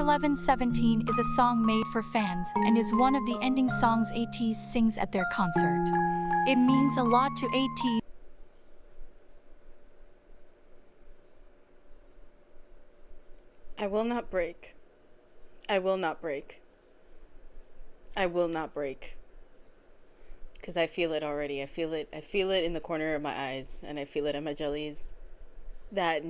1117 is a song made for fans and is one of the ending songs Ateez sings at their concert. It means a lot to Ateez. I will not break. I will not break. I will not break. Because I feel it already. I feel it in the corner of my eyes, and I feel it in my jellies. That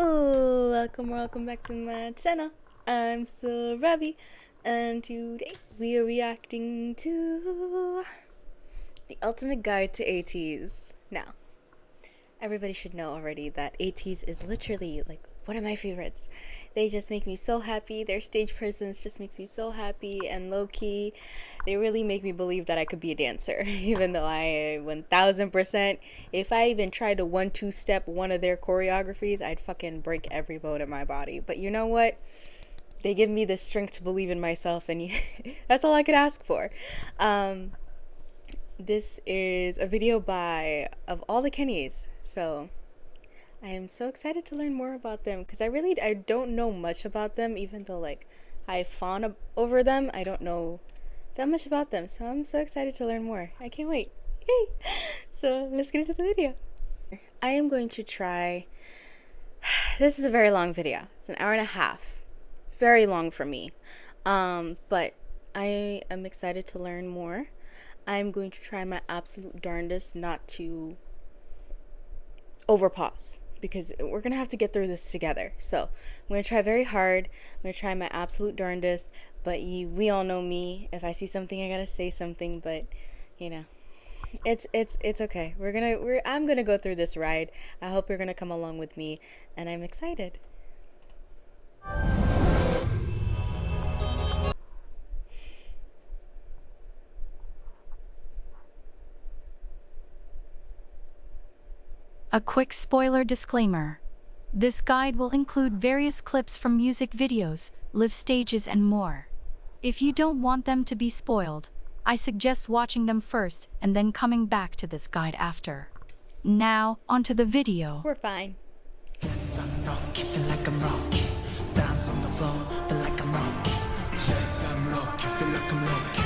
Oh, welcome back to my channel. I'm Sarabiii, and today we are reacting to the ultimate guide to Ateez. Now, everybody should know already that Ateez is literally like one of my favorites. They just make me so happy. Their stage presence just makes me so happy, and low-key, they really make me believe that I could be a dancer, even though I 1000%, if I even tried to 1-2 step one of their choreographies, I'd fucking break every bone in my body. But you know what? They give me the strength to believe in myself, and that's all I could ask for. This is a video of all the Kennys, so I am so excited to learn more about them, because I don't know much about them, even though like I fawn over them. I don't know that much about them, so I'm so excited to learn more. I can't wait. Yay! So let's get into the video. I am going to try. This is a very long video. It's an hour and a half. Very long for me, but I am excited to learn more. I'm going to try my absolute darndest not to overpause, because we're gonna have to get through this together. So I'm gonna try very hard. I'm gonna try my absolute darndest, but we all know me. If I see something, I gotta say something. But you know, it's okay. I'm gonna go through this ride. I hope you're gonna come along with me, and I'm excited. A quick spoiler disclaimer. This guide will include various clips from music videos, live stages and more. If you don't want them to be spoiled, I suggest watching them first and then coming back to this guide after. Now, onto the video. We're fine. Yes, I'm rocky, feel like I'm rocky. Dance on the floor, feel like I'm rocky. Yes, I'm rocky, feel like I'm rocky.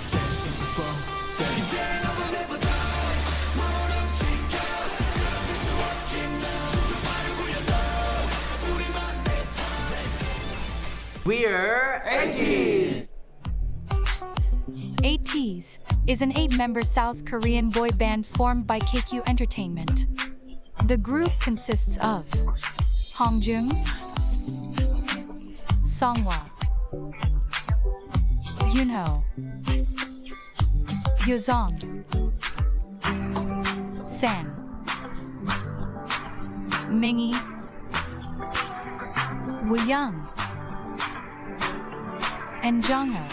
Dance on the floor, We're Ateez! Ateez is an 8-member South Korean boy band formed by KQ Entertainment. The group consists of Hongjung, Songhwa, Yunho, Yuzong, San, Mingi, Wooyoung, and Jongho.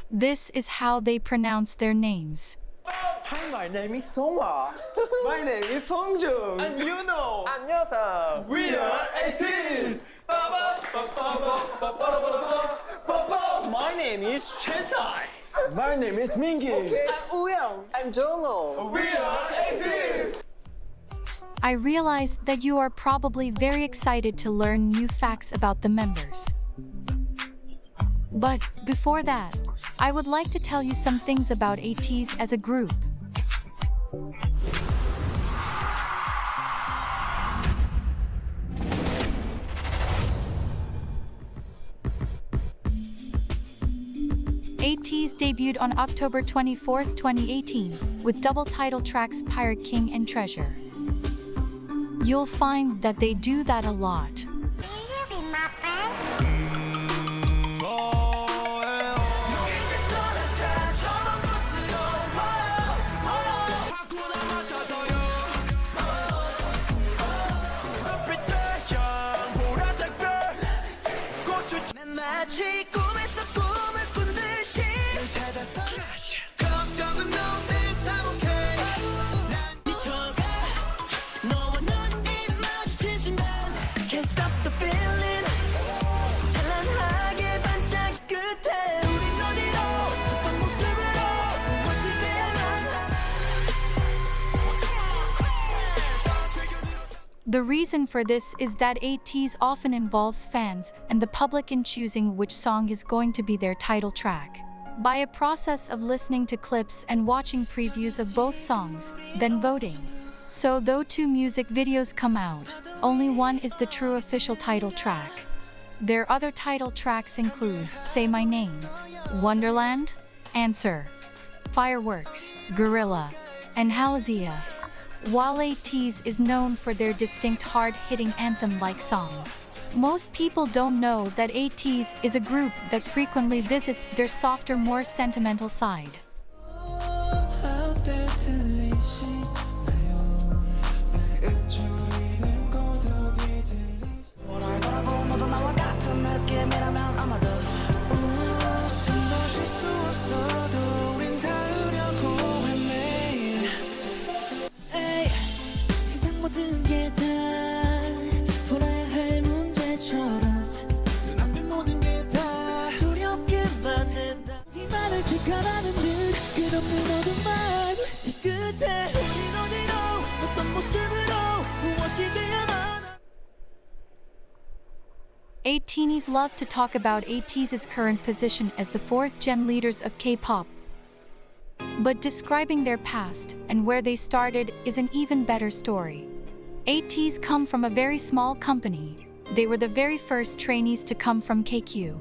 This is how they pronounce their names. Hi, my name is Songhwa. My name is Hongjung. And you know, 안녕하세요. we are Ateez. My name is Chesai. My name is Mingi. I'm Wooyoung. I'm Jongho. We are Ateez. I realize that you are probably very excited to learn new facts about the members. But before that, I would like to tell you some things about Ateez as a group. Ateez debuted on October 24, 2018, with double title tracks Pirate King and Treasure. You'll find that they do that a lot. Can't stop the feeling. The reason for this is that Ateez often involves fans and the public in choosing which song is going to be their title track. By a process of listening to clips and watching previews of both songs, then voting. So though 2 music videos come out, only one is the true official title track. Their other title tracks include Say My Name, Wonderland, Answer, Fireworks, Gorilla, and Halazia. While Ateez is known for their distinct hard-hitting anthem-like songs, most people don't know that Ateez is a group that frequently visits their softer, more sentimental side. Ateez love to talk about Ateez's current position as the 4th-gen leaders of K-pop. But describing their past and where they started is an even better story. Ateez come from a very small company. They were the very first trainees to come from KQ.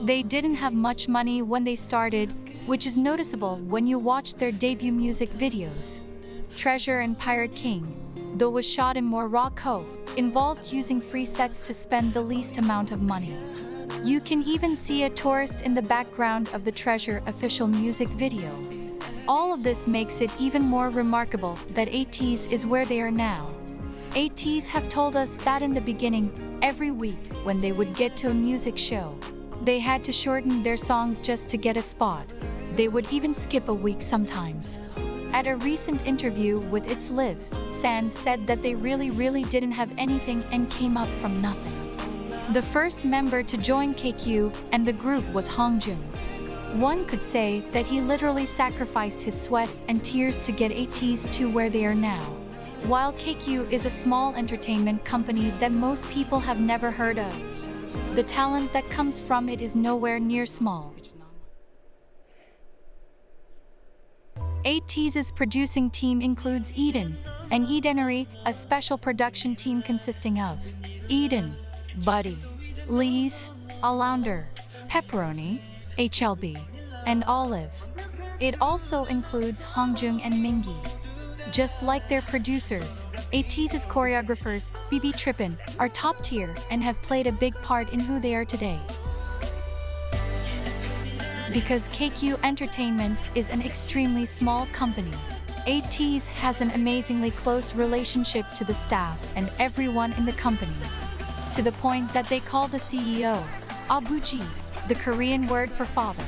They didn't have much money when they started, which is noticeable when you watch their debut music videos. Treasure and Pirate King, though was shot in Morocco, involved using free sets to spend the least amount of money. You can even see a tourist in the background of the Treasure official music video. All of this makes it even more remarkable that Ateez is where they are now. Ateez have told us that in the beginning, every week when they would get to a music show, they had to shorten their songs just to get a spot. They would even skip a week sometimes. At a recent interview with It's Live, San said that they really didn't have anything and came up from nothing. The first member to join KQ and the group was Hongjung. One could say that he literally sacrificed his sweat and tears to get Ateez to where they are now. While KQ is a small entertainment company that most people have never heard of, the talent that comes from it is nowhere near small. Ateez's producing team includes Eden, and Edenery, a special production team consisting of Eden, Buddy, Lee's, Allaunder, Pepperoni, HLB, and Olive. It also includes Hongjung and Mingi. Just like their producers, Ateez's choreographers, BB Trippin, are top tier and have played a big part in who they are today. Because KQ Entertainment is an extremely small company, Ateez has an amazingly close relationship to the staff and everyone in the company, to the point that they call the CEO Abuji, the Korean word for father.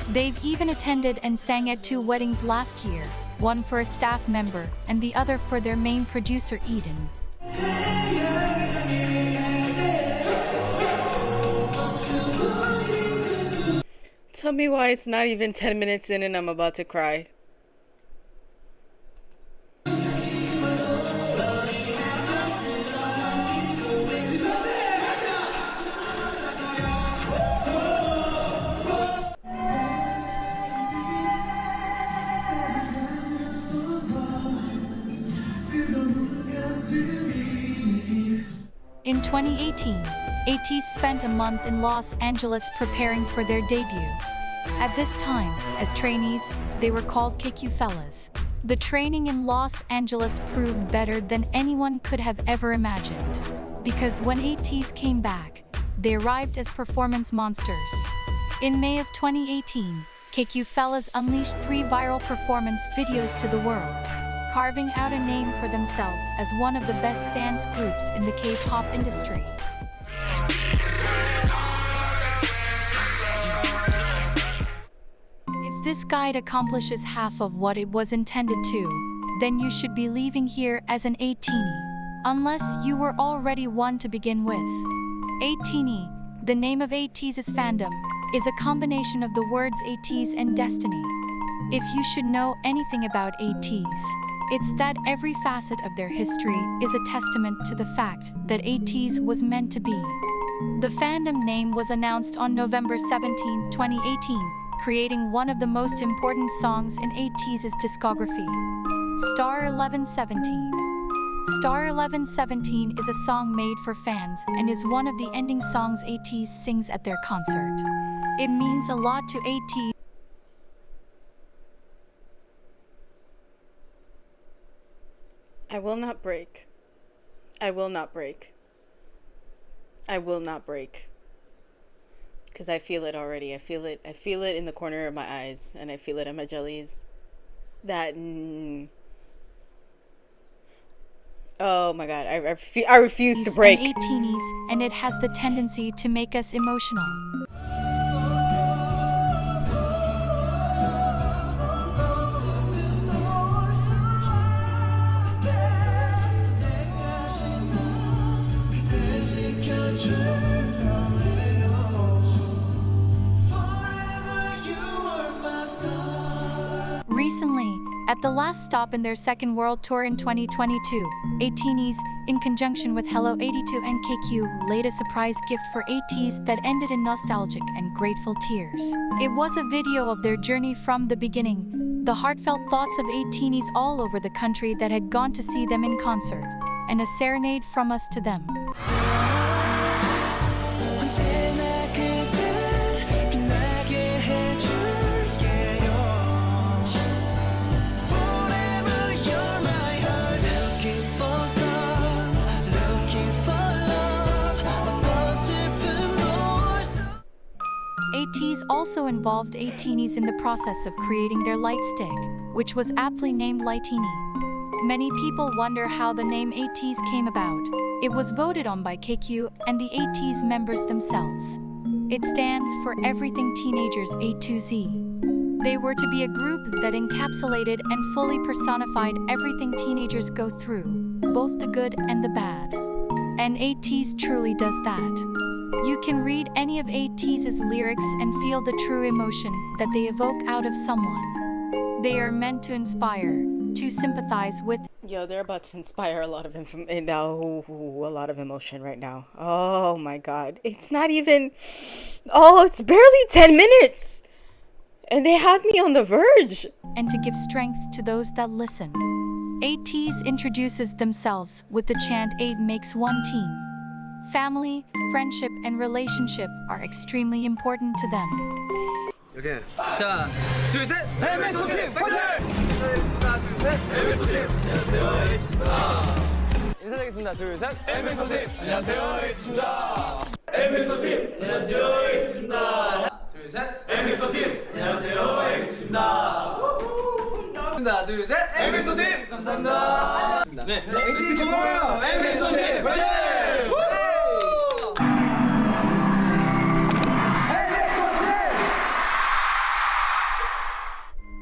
They've even attended and sang at 2 weddings last year, one for a staff member and the other for their main producer Eden. Tell me why it's not even 10 minutes in and I'm about to cry. In 2018, Ateez spent a month in Los Angeles preparing for their debut. At this time, as trainees, they were called KQ Fellas. The training in Los Angeles proved better than anyone could have ever imagined. Because when Ateez came back, they arrived as performance monsters. In May of 2018, KQ Fellas unleashed 3 viral performance videos to the world, carving out a name for themselves as one of the best dance groups in the K-pop industry. If this guide accomplishes half of what it was intended to, then you should be leaving here as an Ateez, unless you were already one to begin with. Ateez, the name of Ateez's fandom, is a combination of the words Ateez and destiny. If you should know anything about Ateez, it's that every facet of their history is a testament to the fact that Ateez was meant to be. The fandom name was announced on November 17, 2018, creating one of the most important songs in Ateez's discography, Star 1117. Star 1117 is a song made for fans and is one of the ending songs Ateez sings at their concert. It means a lot to Ateez. I will not break. I will not break. I will not break. Because I feel it already. I feel it in the corner of my eyes, and I feel it in my jellies. That oh my god, I refuse to break. Ateez, and it has the tendency to make us emotional. Recently, at the last stop in their second world tour in 2022, Ateez, in conjunction with Hello 82 and KQ, laid a surprise gift for Ateez that ended in nostalgic and grateful tears. It was a video of their journey from the beginning, the heartfelt thoughts of Ateez all over the country that had gone to see them in concert, and a serenade from us to them. Ateez also involved Ateez in the process of creating their light stick, which was aptly named Lightini. Many people wonder how the name Ateez came about. It was voted on by KQ and the Ateez members themselves. It stands for Everything Teenagers A to Z. They were to be a group that encapsulated and fully personified everything teenagers go through, both the good and the bad. And Ateez truly does that. You can read any of Ateez's lyrics and feel the true emotion that they evoke out of someone. They are meant to inspire, to sympathize with. Yo, they're about to inspire a lot of emotion right now. Oh my god. It's not even... Oh, it's barely 10 minutes! And they have me on the verge! And to give strength to those that listen. Ateez introduces themselves with the chant 8 makes one team. Family, friendship, and relationship are extremely important to them. 이렇게 자, 둘, 셋! MSO팀 파이팅! 인사드리겠습니다. 둘, 셋! MSO팀 안녕하세요 에이티즈입니다. MSO팀 안녕하세요 에이티즈입니다. 둘, 셋! MSO팀 안녕하세요 에이티즈입니다. 하나, 둘, 셋! MSO팀 감사합니다. 네, 에이티즈 고마워요! MSO팀 파이팅!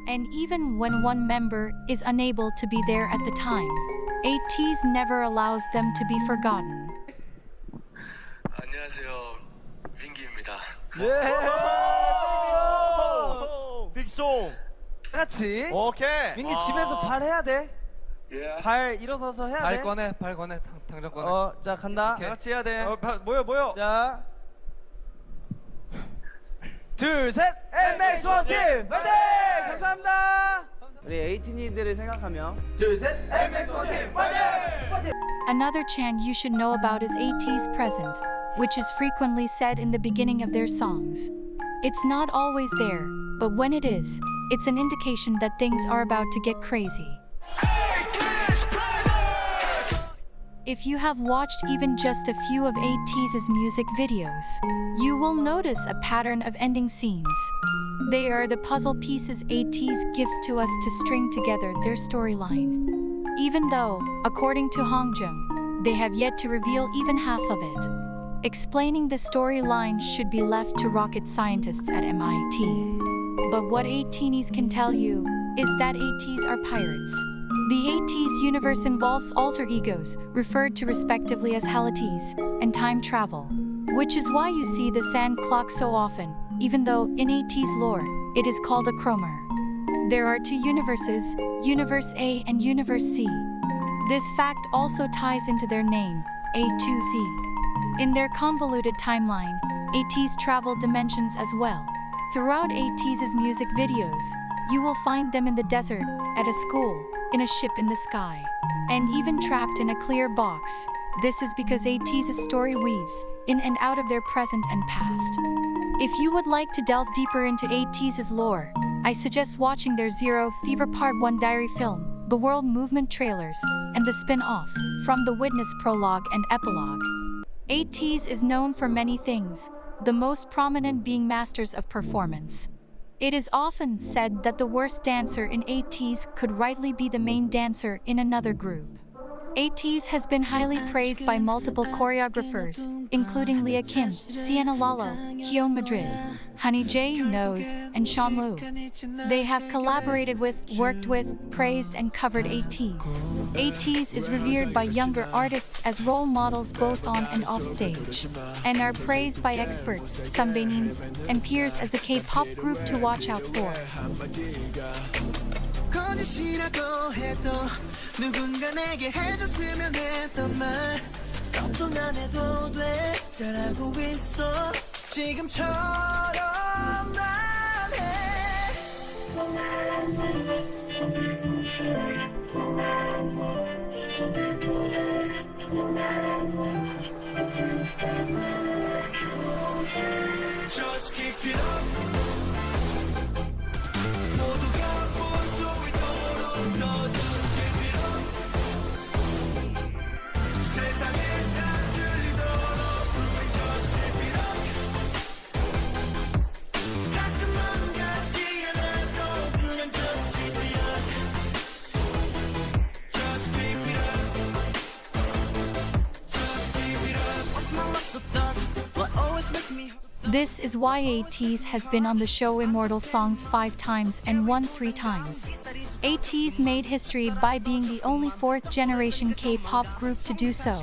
And even when one member is unable to be there at the time, Ateez never allows them to be forgotten. 안녕하세요, 민기입니다. 빅송 같이. 오케이 민기 집에서 발 해야 돼. 예. 발 일어서서 해야 돼. 발 꺼내, 당장 꺼내. 자 간다. 다 같이 해야 돼. 모여. 자, 둘, 셋. MX1 팀 파이팅! 감사합니다. 우리 에이티니들을 생각하며 둘, 셋. MX1 팀 파이팅! Another chant you should know about is Ateez present, which is frequently said in the beginning of their songs. It's not always there, but when it is, it's an indication that things are about to get crazy. If you have watched even just a few of Ateez's music videos, you will notice a pattern of ending scenes. They are the puzzle pieces Ateez gives to us to string together their storyline. Even though, according to Hongjung, they have yet to reveal even half of it. Explaining the storyline should be left to rocket scientists at MIT. But what Ateez can tell you is that Ateez are pirates. The Ateez universe involves alter egos, referred to respectively as Ateez, and time travel, which is why you see the sand clock so often, even though in Ateez lore, it is called a chromer. There are two universes, Universe A and Universe C. This fact also ties into their name, A2Z. In their convoluted timeline, Ateez travel dimensions as well. Throughout Ateez's music videos, you will find them in the desert, at a school, in a ship in the sky, and even trapped in a clear box. This is because Ateez's story weaves in and out of their present and past. If you would like to delve deeper into Ateez's lore, I suggest watching their Zero Fever Part 1 diary film, the World Movement trailers, and the spin-off, From the Witness prologue and epilogue. Ateez is known for many things, the most prominent being masters of performance. It is often said that the worst dancer in Ateez could rightly be the main dancer in another group. Ateez has been highly praised by multiple choreographers, including Leah Kim, Sienna Lalo, Kyo Madrid, Honey J. Nose, and Sean Lu. They have collaborated with, worked with, praised, and covered Ateez. Ateez is revered by younger artists as role models both on and off stage, and are praised by experts, 선배님s, and peers as the K-pop group to watch out for. 거짓이라고 해도 누군가 내게 해줬으면 했던 말 걱정 안 해도 돼 잘하고 있어 지금처럼만 해 Just keep it up This is why Ateez has been on the show Immortal Songs 5 times and won 3 times. Ateez made history by being the only 4th-generation K-pop group to do so,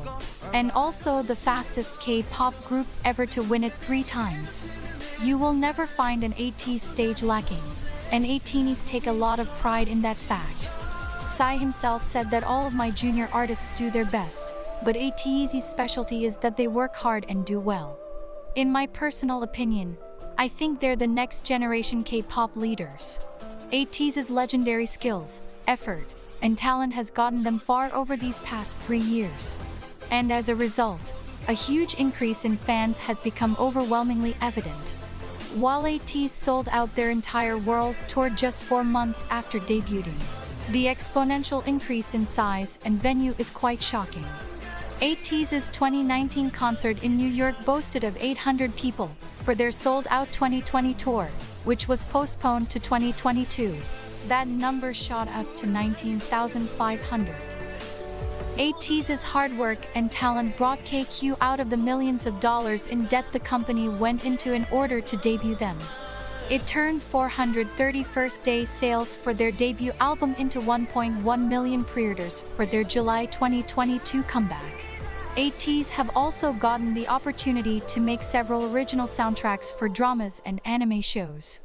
and also the fastest K-pop group ever to win it 3 times. You will never find an Ateez stage lacking, and Ateez take a lot of pride in that fact. Psy himself said that all of my junior artists do their best, but Ateez's specialty is that they work hard and do well. In my personal opinion, I think they're the next generation K-pop leaders. Ateez's legendary skills, effort, and talent has gotten them far over these past 3 years. And as a result, a huge increase in fans has become overwhelmingly evident. While Ateez sold out their entire world tour just 4 months after debuting, the exponential increase in size and venue is quite shocking. Ateez's 2019 concert in New York boasted of 800 people for their sold-out 2020 tour, which was postponed to 2022. That number shot up to 19,500. Ateez's hard work and talent brought KQ out of the millions of dollars in debt the company went into in order to debut them. It turned 431st-day sales for their debut album into 1.1 million pre-orders for their July 2022 comeback. Ateez have also gotten the opportunity to make several original soundtracks for dramas and anime shows.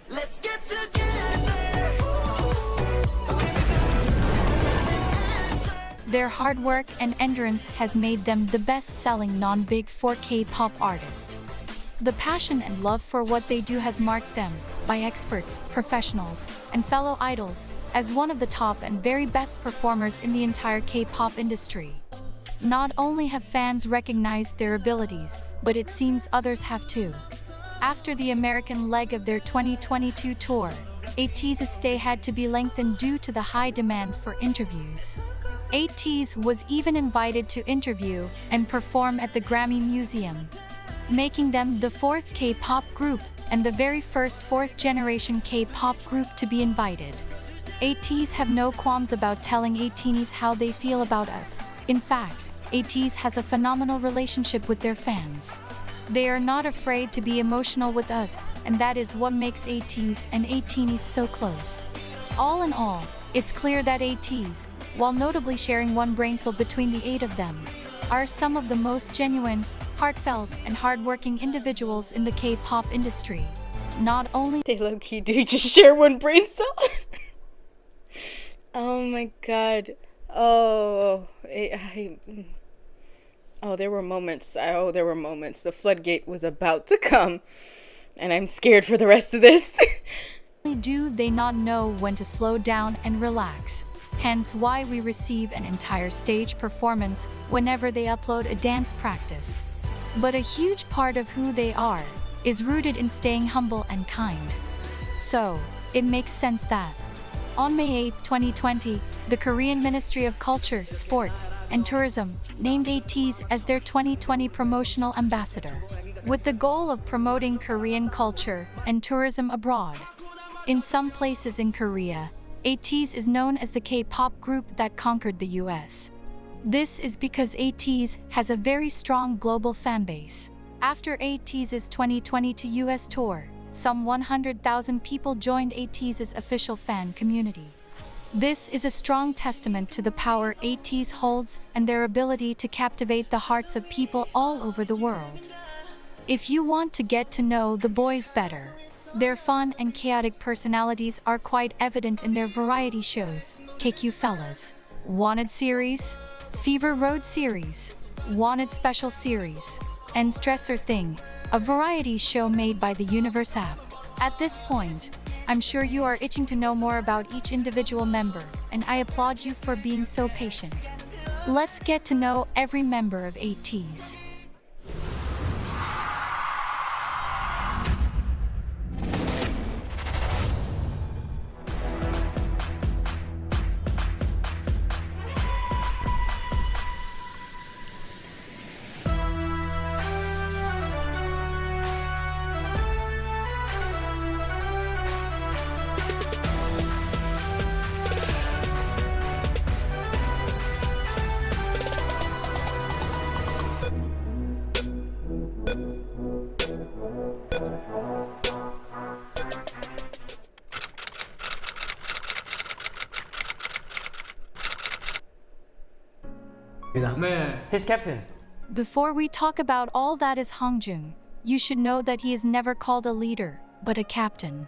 Let's get together Their hard work and endurance has made them the best-selling non-Big 4 K-pop artist. The passion and love for what they do has marked them, by experts, professionals, and fellow idols, as one of the top and very best performers in the entire K-pop industry. Not only have fans recognized their abilities, but it seems others have too. After the American leg of their 2022 tour, Ateez's stay had to be lengthened due to the high demand for interviews. Ateez was even invited to interview and perform at the Grammy Museum, making them the 4th K-pop group and the very first 4th-generation K-pop group to be invited. Ateez have no qualms about telling Ateenies how they feel about us. In fact, Ateez has a phenomenal relationship with their fans. They are not afraid to be emotional with us, and that is what makes Ateez and Ateenies so close. All in all, it's clear that Ateez, while notably sharing one brain cell between the 8 of them, are some of the most genuine, heartfelt, and hardworking individuals in the K-pop industry. Not only They low-key do just share one brain cell. Oh my god. Oh, there were moments. There were moments. The floodgate was about to come, and I'm scared for the rest of this. do they not know when to slow down and relax. Hence why we receive an entire stage performance whenever they upload a dance practice. But a huge part of who they are is rooted in staying humble and kind. So, it makes sense that on May 8, 2020, the Korean Ministry of Culture, Sports, and Tourism named Ateez as their 2020 promotional ambassador, with the goal of promoting Korean culture and tourism abroad. In some places in Korea, Ateez is known as the K-pop group that conquered the US. This is because Ateez has a very strong global fan base. After Ateez's 2022 US tour, some 100,000 people joined Ateez's official fan community. This is a strong testament to the power Ateez holds and their ability to captivate the hearts of people all over the world. If you want to get to know the boys better, their fun and chaotic personalities are quite evident in their variety shows, KQ Fellas, Wanted Series, Fever Road Series, Wanted Special Series, and Stressor Thing, a variety show made by the Universe app. At this point, I'm sure you are itching to know more about each individual member, and I applaud you for being so patient. Let's get to know every member of Ateez. His captain. Before we talk about all that is Hongjung, you should know that he is never called a leader, but a captain.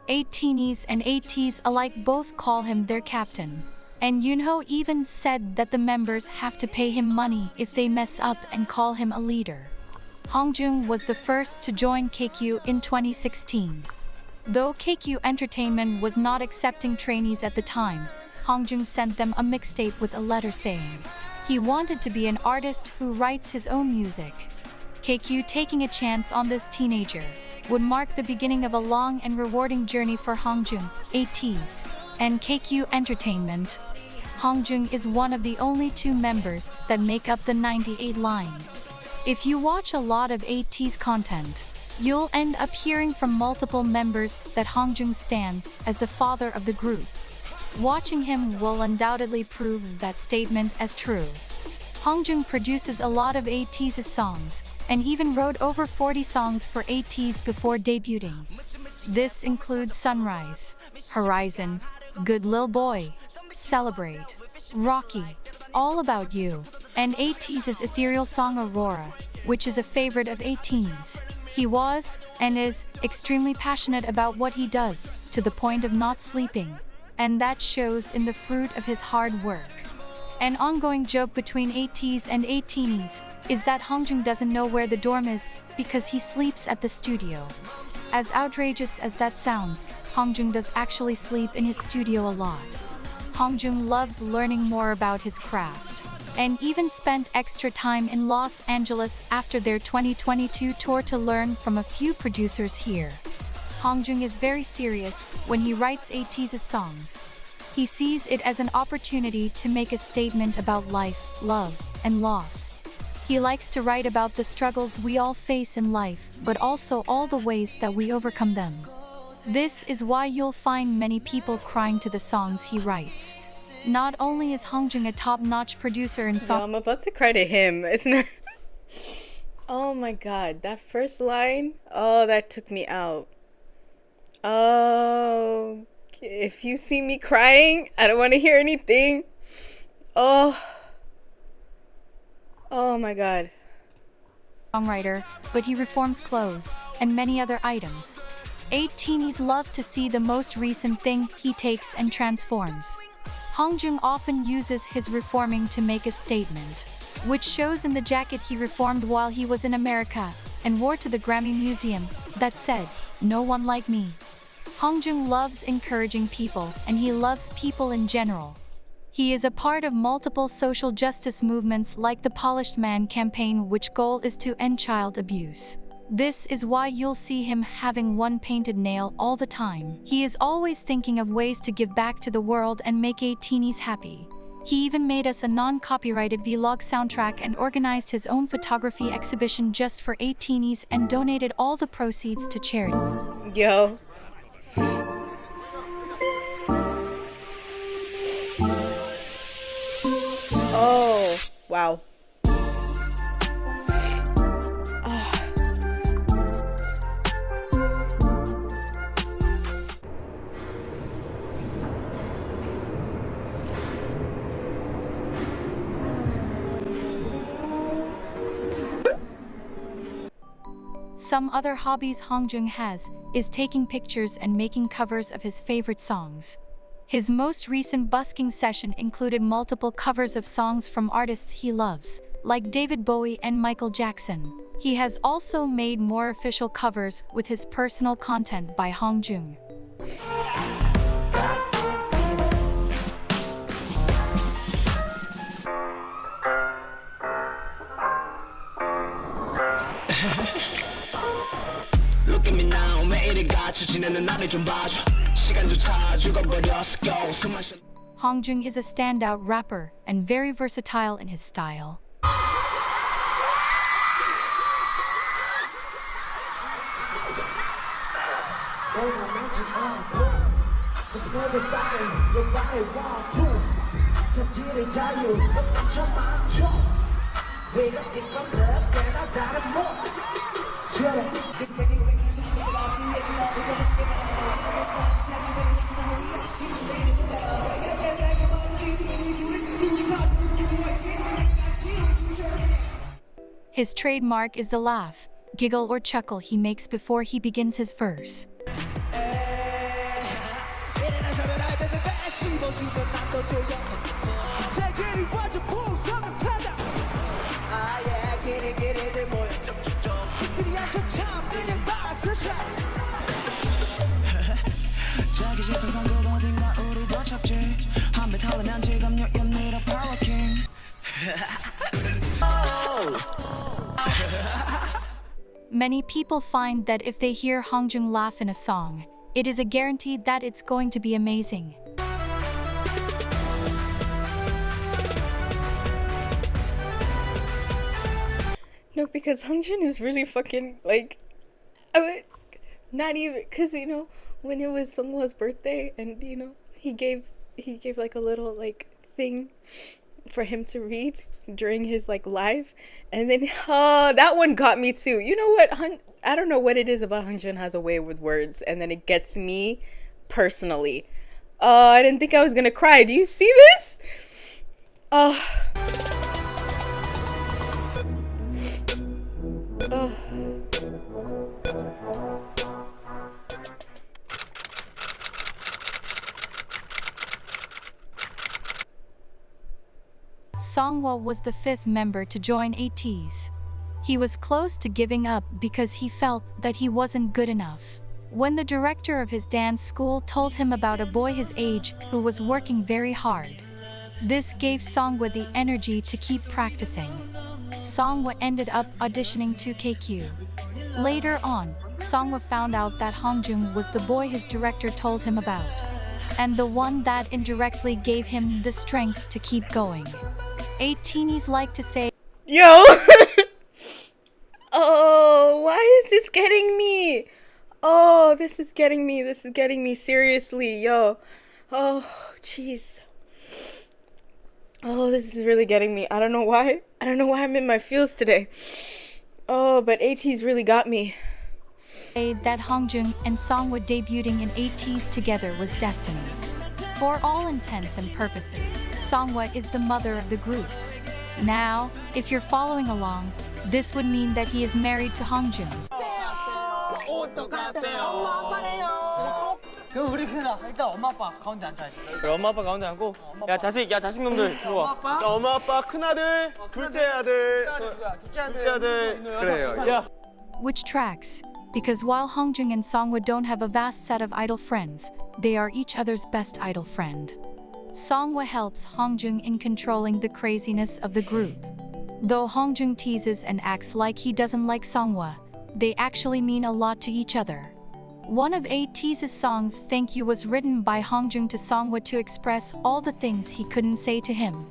Ateenies and Ateez alike both call him their captain. And Yunho even said that the members have to pay him money if they mess up and call him a leader. Hongjung was the first to join KQ in 2016. Though KQ Entertainment was not accepting trainees at the time, Hongjung sent them a mixtape with a letter saying he wanted to be an artist who writes his own music. KQ taking a chance on this teenager would mark the beginning of a long and rewarding journey for Hongjung, Ateez, and KQ Entertainment. Hongjung is one of the only 2 members that make up the 98 line. If you watch a lot of Ateez content, you'll end up hearing from multiple members that Hongjung stands as the father of the group. Watching him will undoubtedly prove that statement as true. Hongjung produces a lot of Ateez's songs, and even wrote over 40 songs for Ateez before debuting. This includes Sunrise, Horizon, Good Lil Boy, Celebrate, Rocky, All About You, and Ateez's ethereal song Aurora, which is a favorite of Ateez. He was, and is, extremely passionate about what he does, to the point of not sleeping. And that shows in the fruit of his hard work. An ongoing joke between Ateez and Ateenies is that Hongjung doesn't know where the dorm is because he sleeps at the studio. As outrageous as that sounds, Hongjung does actually sleep in his studio a lot. Hongjung loves learning more about his craft, and even spent extra time in Los Angeles after their 2022 tour to learn from a few producers here. Hongjung is very serious when he writes Ateez's songs. He sees it as an opportunity to make a statement about life, love, and loss. He likes to write about the struggles we all face in life, but also all the ways that we overcome them. This is why you'll find many people crying to the songs he writes. Not only is Hongjung a top-notch producer and Yo, I'm about to cry to him. It's not. Oh my god, that first line. Oh, that took me out. Oh, if you see me crying, I don't want to hear anything. Oh. Oh my god. Songwriter, but he reforms clothes and many other items. 18s love to see the most recent thing he takes and transforms. Hongjung often uses his reforming to make a statement, which shows in the jacket he reformed while he was in America and wore to the Grammy Museum that said, "No one like me." Hongjung loves encouraging people and he loves people in general. He is a part of multiple social justice movements like the Polished Man campaign, which goal is to end child abuse. This is why you'll see him having one painted nail all the time. He is always thinking of ways to give back to the world and make 18s happy. He even made us a non-copyrighted vlog soundtrack and organized his own photography exhibition just for 18s and donated all the proceeds to charity. Yo. Oh, wow. Some other hobbies Hongjung has is taking pictures and making covers of his favorite songs. His most recent busking session included multiple covers of songs from artists he loves, like David Bowie and Michael Jackson. He has also made more official covers with his personal content by Hongjung. Look at me now, 매일을 같이 지내는 나를 좀 봐줘. 시간조차 죽어버렸어. 숨 마셔. Hongjung is a standout rapper and very versatile in his style. His trademark is the laugh, giggle or chuckle he makes before he begins his verse. Many people find that if they hear Hongjung laugh in a song, it is a guarantee that it's going to be amazing. No, because Hongjun is really fucking like, I was not even, cause you know when it was Sunghwa's birthday and you know he gave like a little like thing for him to read during his like live, and then that one got me too. You know what? I don't know what it is about Hongjun has a way with words, and then it gets me personally. I didn't think I was gonna cry. Do you see this? Songhwa was the fifth member to join Ateez. He was close to giving up because he felt that he wasn't good enough. When the director of his dance school told him about a boy his age who was working very hard, this gave Songhwa the energy to keep practicing. Songhwa ended up auditioning to KQ. Later on, Songhwa found out that Hongjung was the boy his director told him about, and the one that indirectly gave him the strength to keep going. 18s like to say, Yo! Oh, why is this getting me? Oh, Oh, this is getting me. This is getting me seriously, yo. Oh, jeez. Oh, this is really getting me. I don't know why. I don't know why I'm in my feels today. Oh, but Ateez really got me. That Hongjung and Songwa debuting in Ateez together was destiny. For all intents and purposes, Songwa is the mother of the group. Now, if you're following along, this would mean that he is married to Hongjung. 그럼 우리 그냥 일단 엄마 아빠 가운데 앉아 있어. 그래, 엄마 아빠 가운데 앉고. 야 자식 놈들 들어와. 자, 엄마 아빠 큰 아들, 둘째 아들, 둘째 아들. 그래요. 야. Which tracks, because while Hongjung and Songwa don't have a vast set of idol friends, they are each other's best idol friend. Songwa helps Hongjung in controlling the craziness of the group. Though Hongjung teases and acts like he doesn't like Songwa, they actually mean a lot to each other. One of Ateez's songs, Thank You, was written by Hongjung to Songwa to express all the things he couldn't say to him.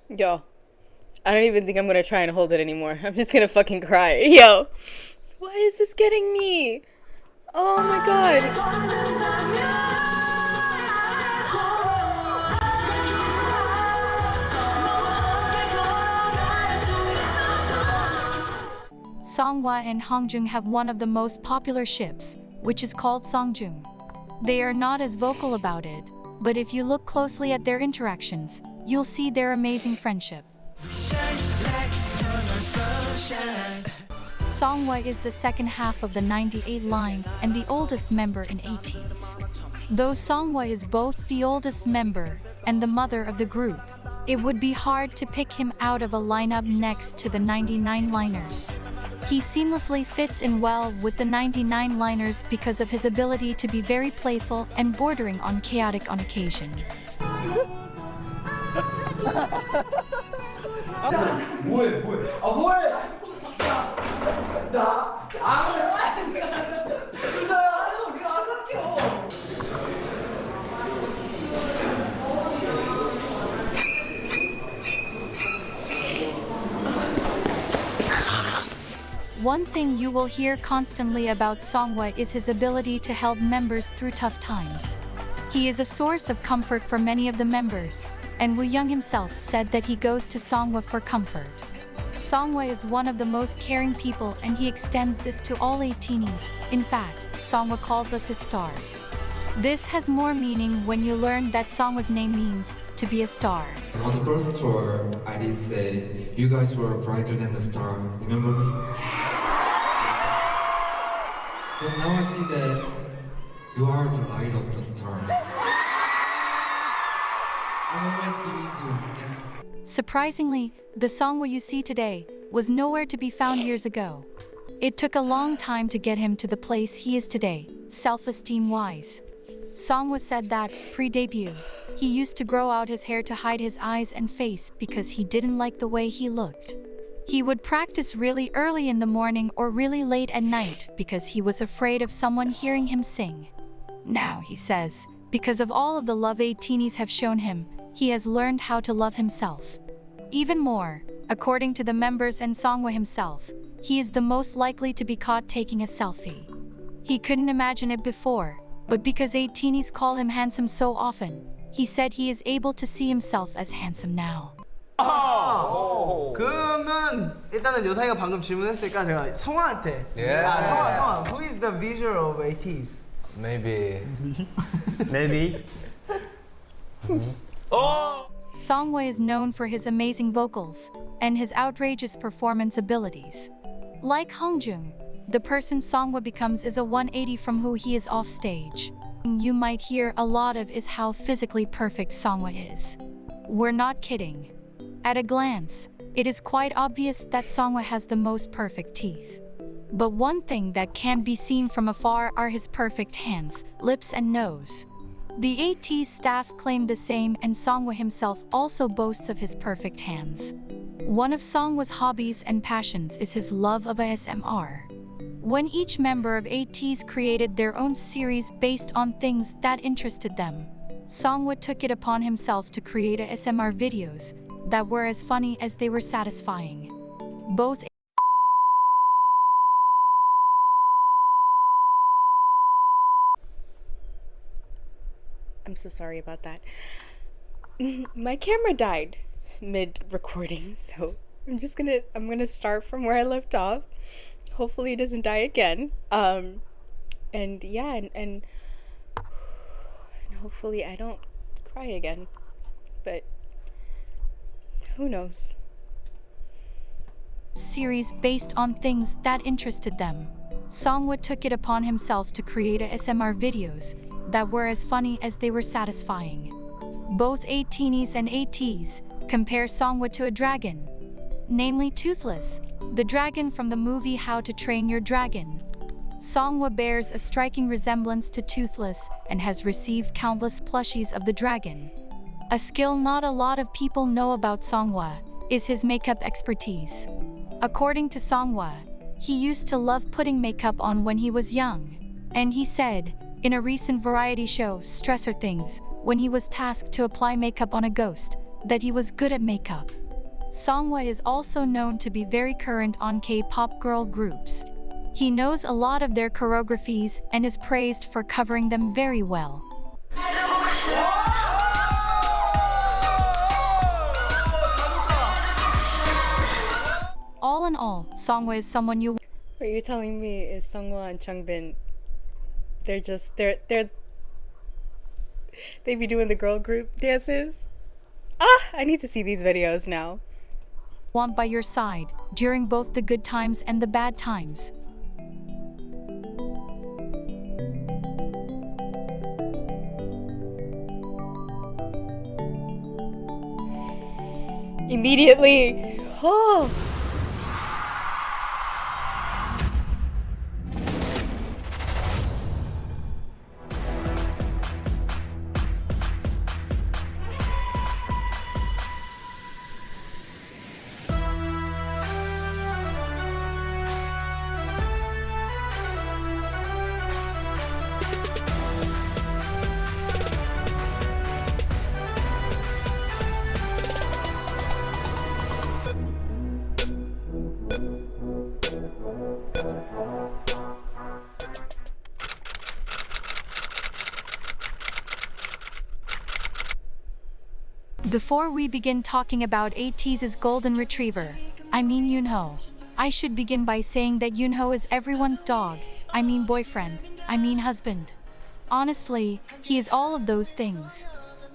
Yo, I don't even think I'm gonna try and hold it anymore. I'm just gonna fucking cry. Yo, why is this getting me? Oh my god. Songwa and Hongjung have one of the most popular ships, which is called Songjung. They are not as vocal about it, but if you look closely at their interactions, you'll see their amazing friendship. Songwa is the second half of the 98 line and the oldest member in Ateez. Though Songwa is both the oldest member and the mother of the group, it would be hard to pick him out of a lineup next to the 99-liners. He seamlessly fits in well with the 99-liners because of his ability to be very playful and bordering on chaotic on occasion. One thing you will hear constantly about Songwa is his ability to help members through tough times. He is a source of comfort for many of the members, and Woo Young himself said that he goes to Songwa for comfort. Songwa is one of the most caring people and he extends this to all Ateenies. In fact, Songwa calls us his stars. This has more meaning when you learn that Songwa's name means to be a star. On the first tour, I did say, you guys were brighter than the star, remember me? But now I see that you are the light of the stars. I'll always be with you. And Surprisingly, the Songwa you see today was nowhere to be found years ago. It took a long time to get him to the place he is today, self-esteem-wise. Songwa said that, pre-debut, he used to grow out his hair to hide his eyes and face because he didn't like the way he looked. He would practice really early in the morning or really late at night because he was afraid of someone hearing him sing. Now, he says, because of all of the love Ateenies have shown him, he has learned how to love himself. Even more, according to the members and Songwa himself, he is the most likely to be caught taking a selfie. He couldn't imagine it before, but because Ateenies call him handsome so often, he said he is able to see himself as handsome now. 그러면 일단은 요상이가 방금 질문했으니까 제가 성화한테 Yeah. 성화 Who is the visual of Ateez? Maybe. Maybe. Songwa is known for his amazing vocals and his outrageous performance abilities. Like Hongjung, the person Songwa becomes is a 180 from who he is off stage. You might hear a lot of is how physically perfect Songwa is. We're not kidding. At a glance, it is quite obvious that Songwa has the most perfect teeth. But one thing that can't be seen from afar are his perfect hands, lips and nose. The Ateez staff claim the same and Songwa himself also boasts of his perfect hands. One of Songwa's hobbies and passions is his love of ASMR. When each member of Ateez created their own series based on things that interested them, Songwa took it upon himself to create ASMR videos that were as funny as they were satisfying. Both I'm so sorry about that. My camera died mid-recording, so I'm gonna start from where I left off. Hopefully it doesn't die again. And yeah, and hopefully I don't cry again. But who knows? series based on things that interested them. Songwoo took it upon himself to create ASMR videos that were as funny as they were satisfying. Both Ateez and Ateez compare Songwoo to a dragon, namely Toothless, the dragon from the movie How to Train Your Dragon. Songwoo bears a striking resemblance to Toothless and has received countless plushies of the dragon. A skill not a lot of people know about Songwoo is his makeup expertise. According to Songwoo, he used to love putting makeup on when he was young. And he said, in a recent variety show, Stressor Things, when he was tasked to apply makeup on a ghost, that he was good at makeup. Songwoo is also known to be very current on K-pop girl groups. He knows a lot of their choreographies and is praised for covering them very well. All in all, Songwoo is someone you... What you're telling me is Songwoo and Changbin, they be doing the girl group dances? I need to see these videos now. Want by your side during both the good times and the bad times. Immediately. Oh. Before we begin talking about Ateez's golden retriever, I mean Yoonho, I should begin by saying that Yoonho is everyone's dog, I mean boyfriend, I mean husband. Honestly, he is all of those things.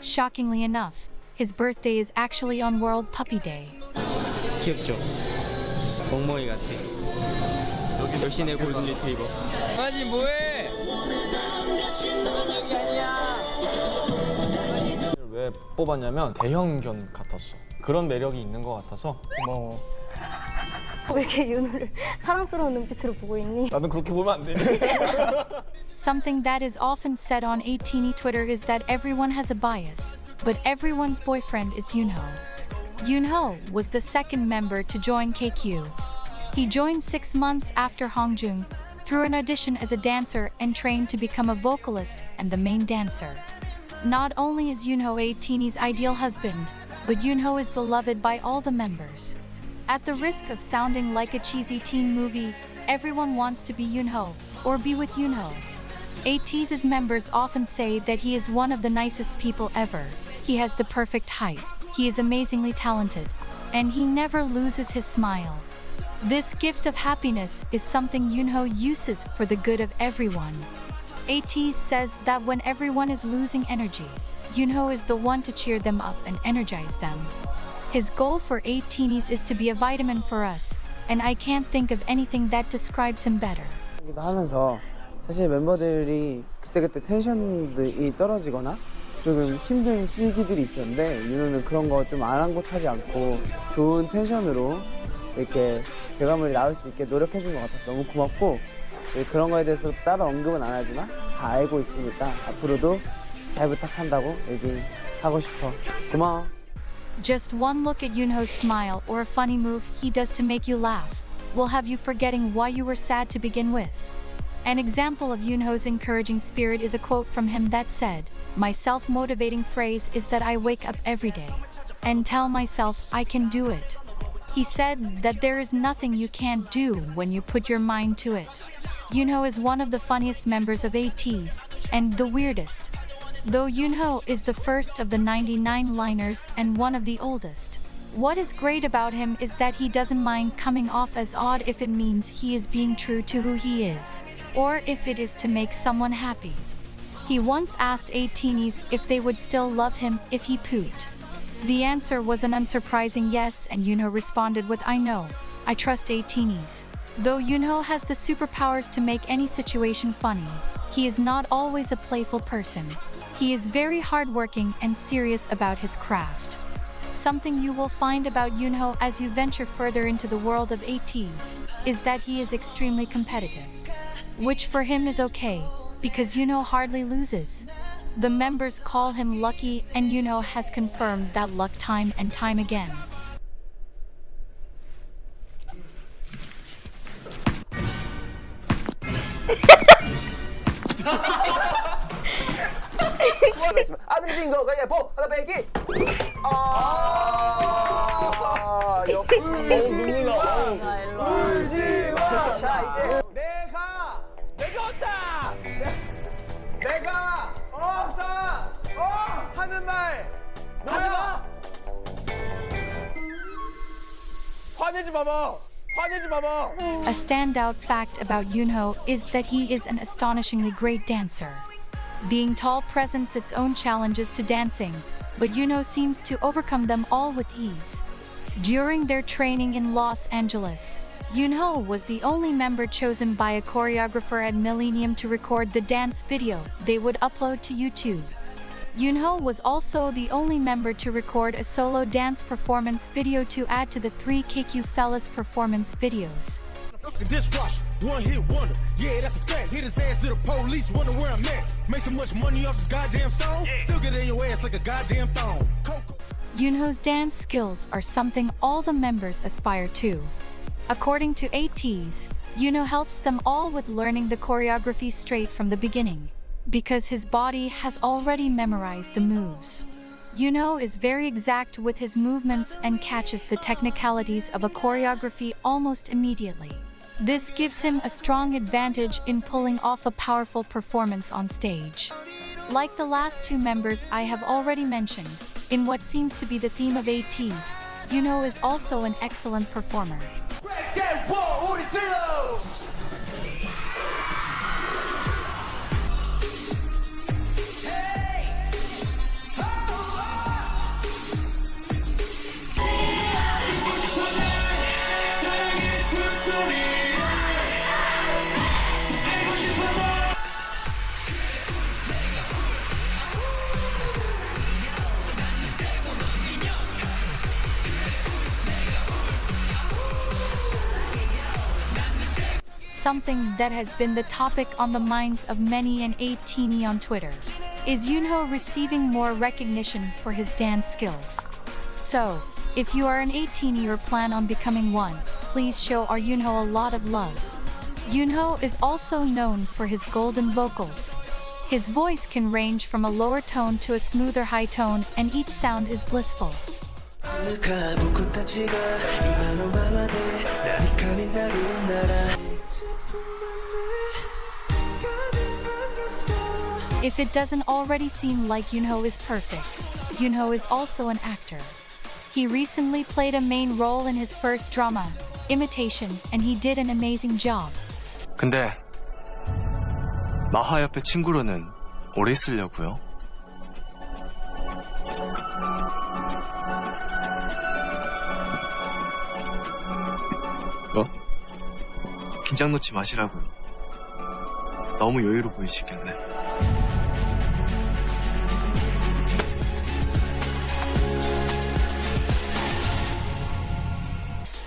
Shockingly enough, his birthday is actually on World Puppy Day. 귀엽죠? 멍멍이 같아. 열심히 골든 리트리버. 강아지 뭐해? 왜 뽑았냐면 대형견 같았어. 그런 매력이 있는 것 같아서 고마워. 왜 이렇게 윤호를 사랑스러운 눈빛으로 보고 있니? 나는 그렇게 보면 안 돼. Something that is often said on Ateez Twitter is that everyone has a bias, but everyone's boyfriend is Yoonho. Yoonho was the second member to join KQ. He joined 6 months after Hongjung through an audition as a dancer and trained to become a vocalist and the main dancer. Not only is Yoonho Ateez's ideal husband, but Yoonho is beloved by all the members. At the risk of sounding like a cheesy teen movie, everyone wants to be Yoonho or be with Yoonho. Ateez's members often say that he is one of the nicest people ever. He has the perfect height, he is amazingly talented, and he never loses his smile. This gift of happiness is something Yoonho uses for the good of everyone. Ateez says that when everyone is losing energy, Yoonho is the one to cheer them up and energize them. His goal for Ateez is to be a vitamin for us, and I can't think of anything that describes him better. 하면서 사실 멤버들이 그때그때 텐션이 떨어지거나 조금 힘든 시기들이 있었는데 윤호는 그런 거 좀 아랑곳하지 않고 좋은 텐션으로 이렇게 결과물이 나올 수 있게 노력해준 것 같아서 너무 고맙고 그런 거에 대해서 따로 언급은 안 하지만 다 알고 있으니까 앞으로도 잘 부탁한다고 얘기하고 싶어. 고마워. Just one look at Yoonho's smile or a funny move he does to make you laugh will have you forgetting why you were sad to begin with. An example of Yoonho's encouraging spirit is a quote from him that said, "My self-motivating phrase is that I wake up every day and tell myself I can do it." He said that there is nothing you can't do when you put your mind to it. Yoonho is one of the funniest members of Ateez, and the weirdest. Though Yoonho is the first of the 99 liners and one of the oldest. What is great about him is that he doesn't mind coming off as odd if it means he is being true to who he is, or if it is to make someone happy. He once asked Ateez if they would still love him if he pooped. The answer was an unsurprising yes, and Yoonho responded with "I know, I trust Ateez." Though Yoonho has the superpowers to make any situation funny, he is not always a playful person. He is very hardworking and serious about his craft. Something you will find about Yoonho as you venture further into the world of Ateez is that he is extremely competitive. Which for him is okay, because Yoonho hardly loses. The members call him lucky, and Yoonho has confirmed that luck time and time again. 아들 주인공 가위바위보 하나 빼기. 눈물 나. 울지 마. 자 이제 내가 왔다. 내가 없다. 하는 말 뭐야? 화내지 마봐. 화내지 마봐. A standout fact about Yoonho is that he is an astonishingly great dancer. Being tall presents its own challenges to dancing, but Yoonho seems to overcome them all with ease. During their training in Los Angeles, Yoonho was the only member chosen by a choreographer at Millennium to record the dance video they would upload to YouTube. Yoonho was also the only member to record a solo dance performance video to add to the 3 KQ Fellas performance videos. Dishwash, one hit wonder. Yeah, that's a fact. Hit his ass to the police, wonder where I'm at. Make so much money off this goddamn song. Still get in your ass like a goddamn thong. Yoonho's dance skills are something all the members aspire to. According to Ateez, Yoonho helps them all with learning the choreography straight from the beginning, because his body has already memorized the moves. Yoonho is very exact with his movements and catches the technicalities of a choreography almost immediately. This gives him a strong advantage in pulling off a powerful performance on stage. Like the last 2 members I have already mentioned, in what seems to be the theme of Ateez, Yoonho is also an excellent performer. Something that has been the topic on the minds of many an Ateez on Twitter. Is Yoonho receiving more recognition for his dance skills? So, if you are an Ateez or plan on becoming one, please show our Yoonho a lot of love. Yoonho is also known for his golden vocals. His voice can range from a lower tone to a smoother high tone, and each sound is blissful. If it doesn't already seem like Yoonho is perfect, Yoonho is also an actor. He recently played a main role in his first drama, Imitation, and he did an amazing job. 근데 마하 옆에 친구로는 오래 있으려고요? 뭐? 긴장 놓지 마시라고요. 너무 여유로 보이시길래.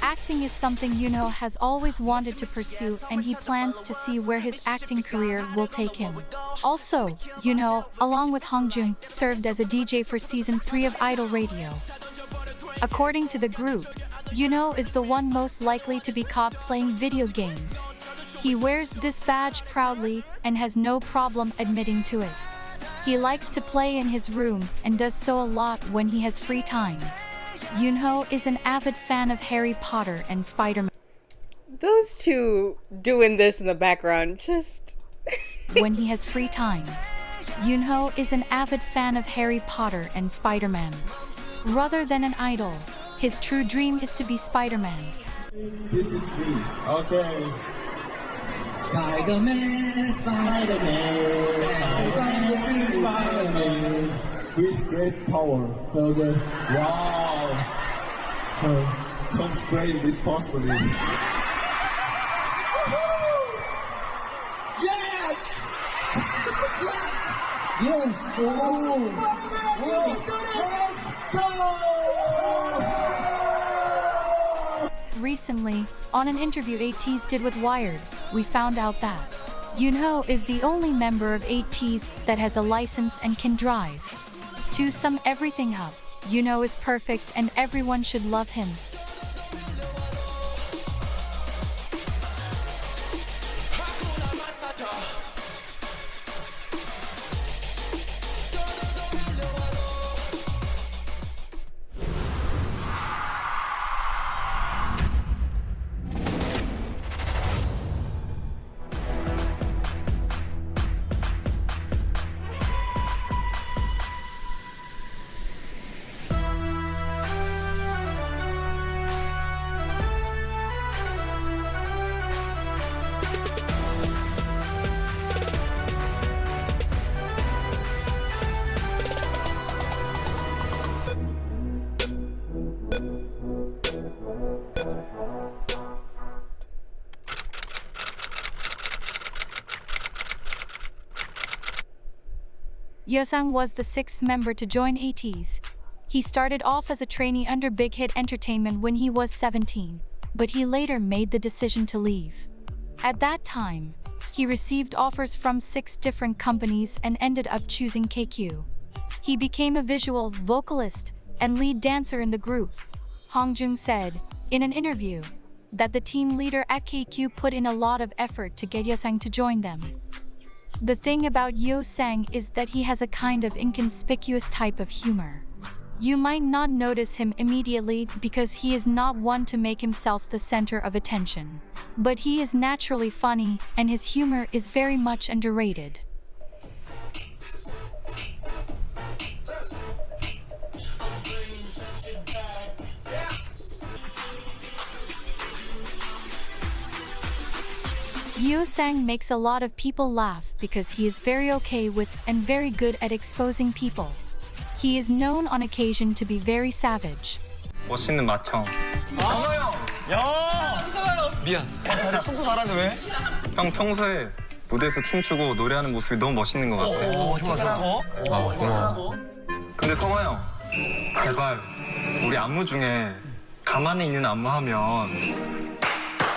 Acting is something Yoonho has always wanted to pursue, and he plans to see where his acting career will take him. Also, Yoonho, along with Hongjun, served as a DJ for season 3 of Idol Radio. According to the group, Yoonho is the one most likely to be caught playing video games. He wears this badge proudly and has no problem admitting to it. He likes to play in his room and does so a lot when he has free time. Yoonho is an avid fan of Harry Potter and Spider-Man. Those two doing this in the background, just... When he has free time. Yoonho is an avid fan of Harry Potter and Spider-Man. Rather than an idol, his true dream is to be Spider-Man. This is me. Okay. Spider-Man, Spider-Man, Spider-Man. With great power. Okay. Wow. Comes great responsibility. Yes! Yes! Oh! Let's go! Recently, on an interview Ateez did with Wired, we found out that Yoonho is the only member of Ateez that has a license and can drive. To sum everything up, Yoonho is perfect and everyone should love him. Yeosang was the sixth member to join Ateez. He started off as a trainee under Big Hit Entertainment when he was 17, but he later made the decision to leave. At that time, he received offers from 6 different companies and ended up choosing KQ. He became a visual, vocalist, and lead dancer in the group. Hongjung said, in an interview, that the team leader at KQ put in a lot of effort to get Yeosang to join them. The thing about Yeosang is that he has a kind of inconspicuous type of humor. You might not notice him immediately because he is not one to make himself the center of attention. But he is naturally funny and his humor is very much underrated. Yeosang makes a lot of people laugh because he is very okay with and very good at exposing people. He is known on occasion to be very savage. 멋있는 맏형. 정호영! 야! 미안. 청소 잘하네 왜? 형 평소에 무대에서 춤추고 노래하는 모습이 너무 멋있는 것 같아. 좋아. 고마워. 근데 성화 형, 제발 우리 안무 중에 가만히 있는 안무 하면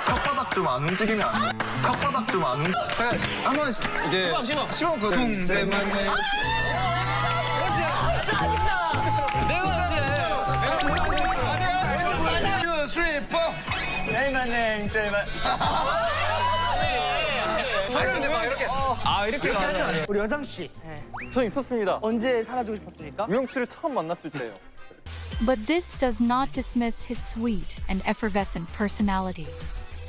혓바닥 좀 안 움직이면 안 돼. 혓바닥 좀 안 움직이면 한번 이게 시범 보여드릴게요. 둥세만네. 이렇게 가요. 우리 여상 씨, 전 있었습니다. 언제 사라지고 싶었습니까? 우영 씨를 처음 만났을 때요. But this does not dismiss his sweet and effervescent personality.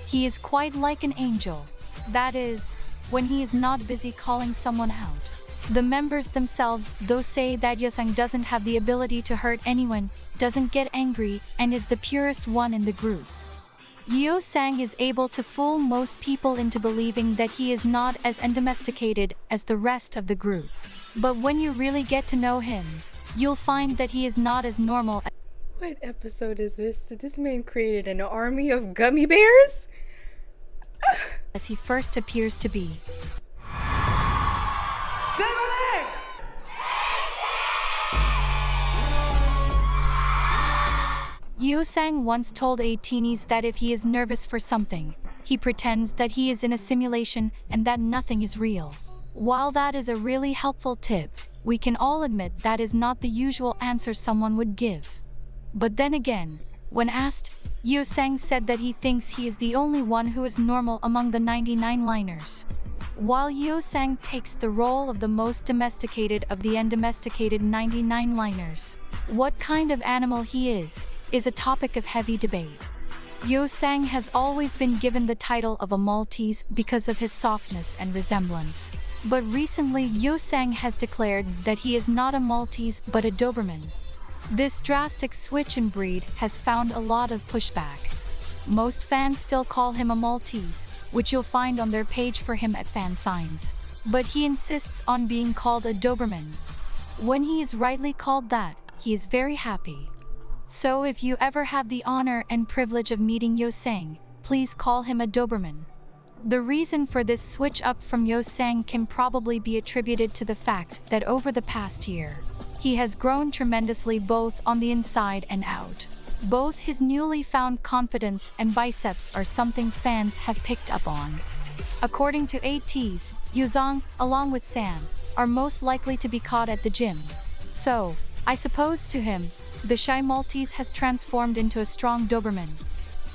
He is quite like an angel. That is, when he is not busy calling someone out. The members themselves, though, say that Yeosang doesn't have the ability to hurt anyone, doesn't get angry, and is the purest one in the group. Yeosang is able to fool most people into believing that he is not as undomesticated as the rest of the group. But when you really get to know him, you'll find that he is not as normal. What episode is this? Did this man created an army of gummy bears? As he first appears to be. Yeosang once told Ateez that if he is nervous for something, he pretends that he is in a simulation and that nothing is real. While that is a really helpful tip, we can all admit that is not the usual answer someone would give. But then again, when asked, Yeosang said that he thinks he is the only one who is normal among the 99 liners. While Yeosang takes the role of the most domesticated of the undomesticated 99 liners, what kind of animal he is a topic of heavy debate. Yeosang has always been given the title of a Maltese because of his softness and resemblance. But recently Yeosang has declared that he is not a Maltese but a Doberman. This drastic switch in breed has found a lot of pushback. Most fans still call him a Maltese, which you'll find on their page for him at fan signs. But he insists on being called a Doberman. When he is rightly called that, he is very happy. So if you ever have the honor and privilege of meeting Yeosang, please call him a Doberman. The reason for this switch up from Yeosang can probably be attributed to the fact that over the past year, he has grown tremendously both on the inside and out. Both his newly found confidence and biceps are something fans have picked up on. According to Ateez, Yeosang, along with Sam, are most likely to be caught at the gym. So, I suppose to him, the shy Maltese has transformed into a strong Doberman.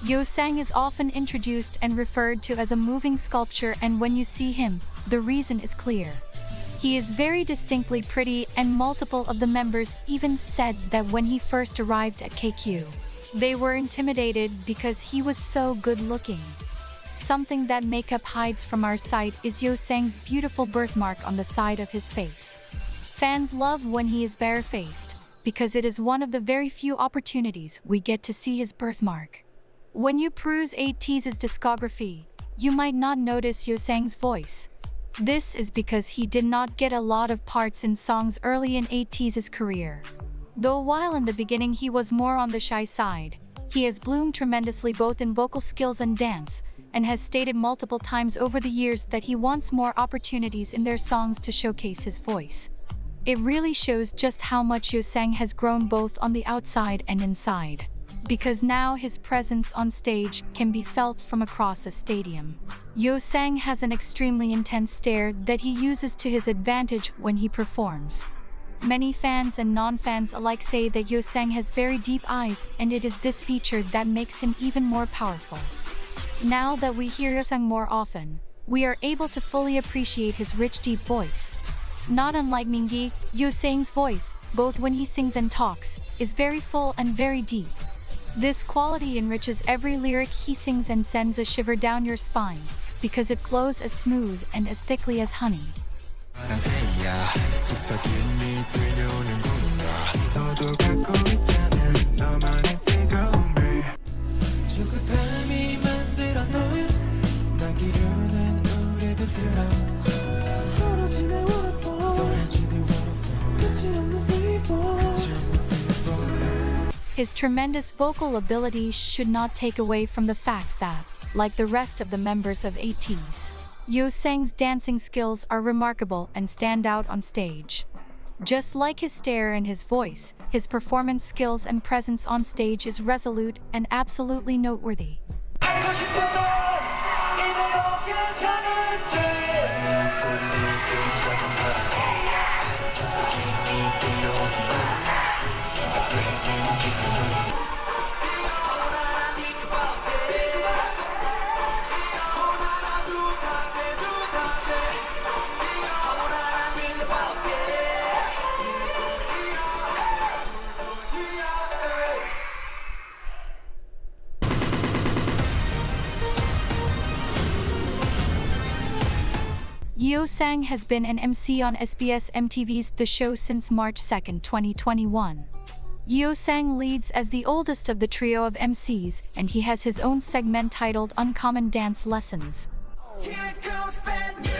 Yeosang is often introduced and referred to as a moving sculpture, and when you see him, the reason is clear. He is very distinctly pretty, and multiple of the members even said that when he first arrived at KQ, they were intimidated because he was so good looking. Something that makeup hides from our sight is Yeosang's beautiful birthmark on the side of his face. Fans love when he is barefaced, because it is one of the very few opportunities we get to see his birthmark. When you peruse Ateez's discography, you might not notice Yeosang's voice. This is because he did not get a lot of parts in songs early in Ateez's career. Though while in the beginning he was more on the shy side, he has bloomed tremendously both in vocal skills and dance, and has stated multiple times over the years that he wants more opportunities in their songs to showcase his voice. It really shows just how much Yeosang has grown both on the outside and inside, because now his presence on stage can be felt from across a stadium. Yeosang has an extremely intense stare that he uses to his advantage when he performs. Many fans and non-fans alike say that Yeosang has very deep eyes, and it is this feature that makes him even more powerful. Now that we hear Yeosang more often, we are able to fully appreciate his rich deep voice. Not unlike Mingi, Yeosang's voice, both when he sings and talks, is very full and very deep. This quality enriches every lyric he sings and sends a shiver down your spine, because it flows as smooth and as thickly as honey. His tremendous vocal ability should not take away from the fact that, like the rest of the members of Ateez, Yeosang's dancing skills are remarkable and stand out on stage. Just like his stare and his voice, his performance skills and presence on stage is resolute and absolutely noteworthy. Yeosang has been an MC on SBS MTV's The Show since March 2, 2021. Yeosang leads as the oldest of the trio of MCs, and he has his own segment titled Uncommon Dance Lessons. Here comes bad news.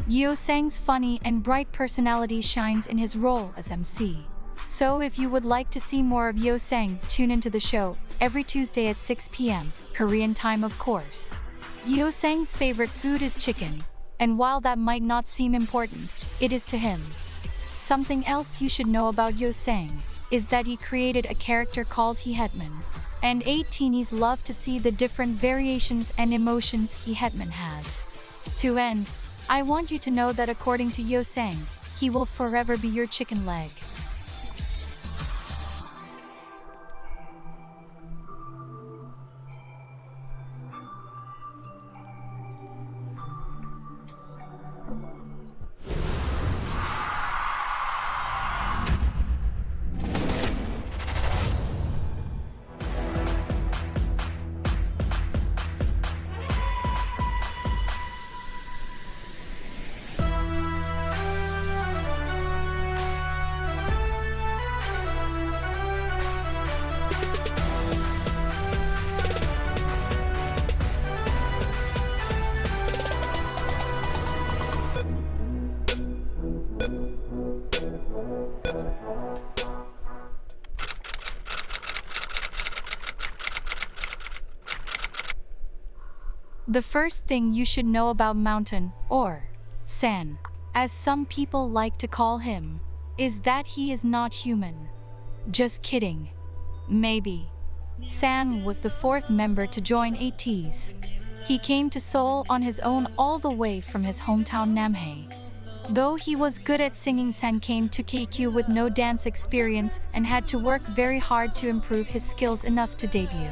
Yeosang's funny and bright personality shines in his role as MC. So if you would like to see more of Yeosang, tune into the show every Tuesday at 6 p.m. Korean time, of course. Yeosang's favorite food is chicken, and while that might not seem important, it is to him. Something else you should know about Yeosang is that he created a character called Hetman, and 8 teenies love to see the different variations and emotions Hetman has. To end, I want you to know that according to Yeosang, he will forever be your chicken leg. The first thing you should know about Mountain, or San, as some people like to call him, is that he is not human. Just kidding. Maybe. San was the 4th member to join Ateez. He came to Seoul on his own all the way from his hometown Namhae. Though he was good at singing, San came to KQ with no dance experience and had to work very hard to improve his skills enough to debut.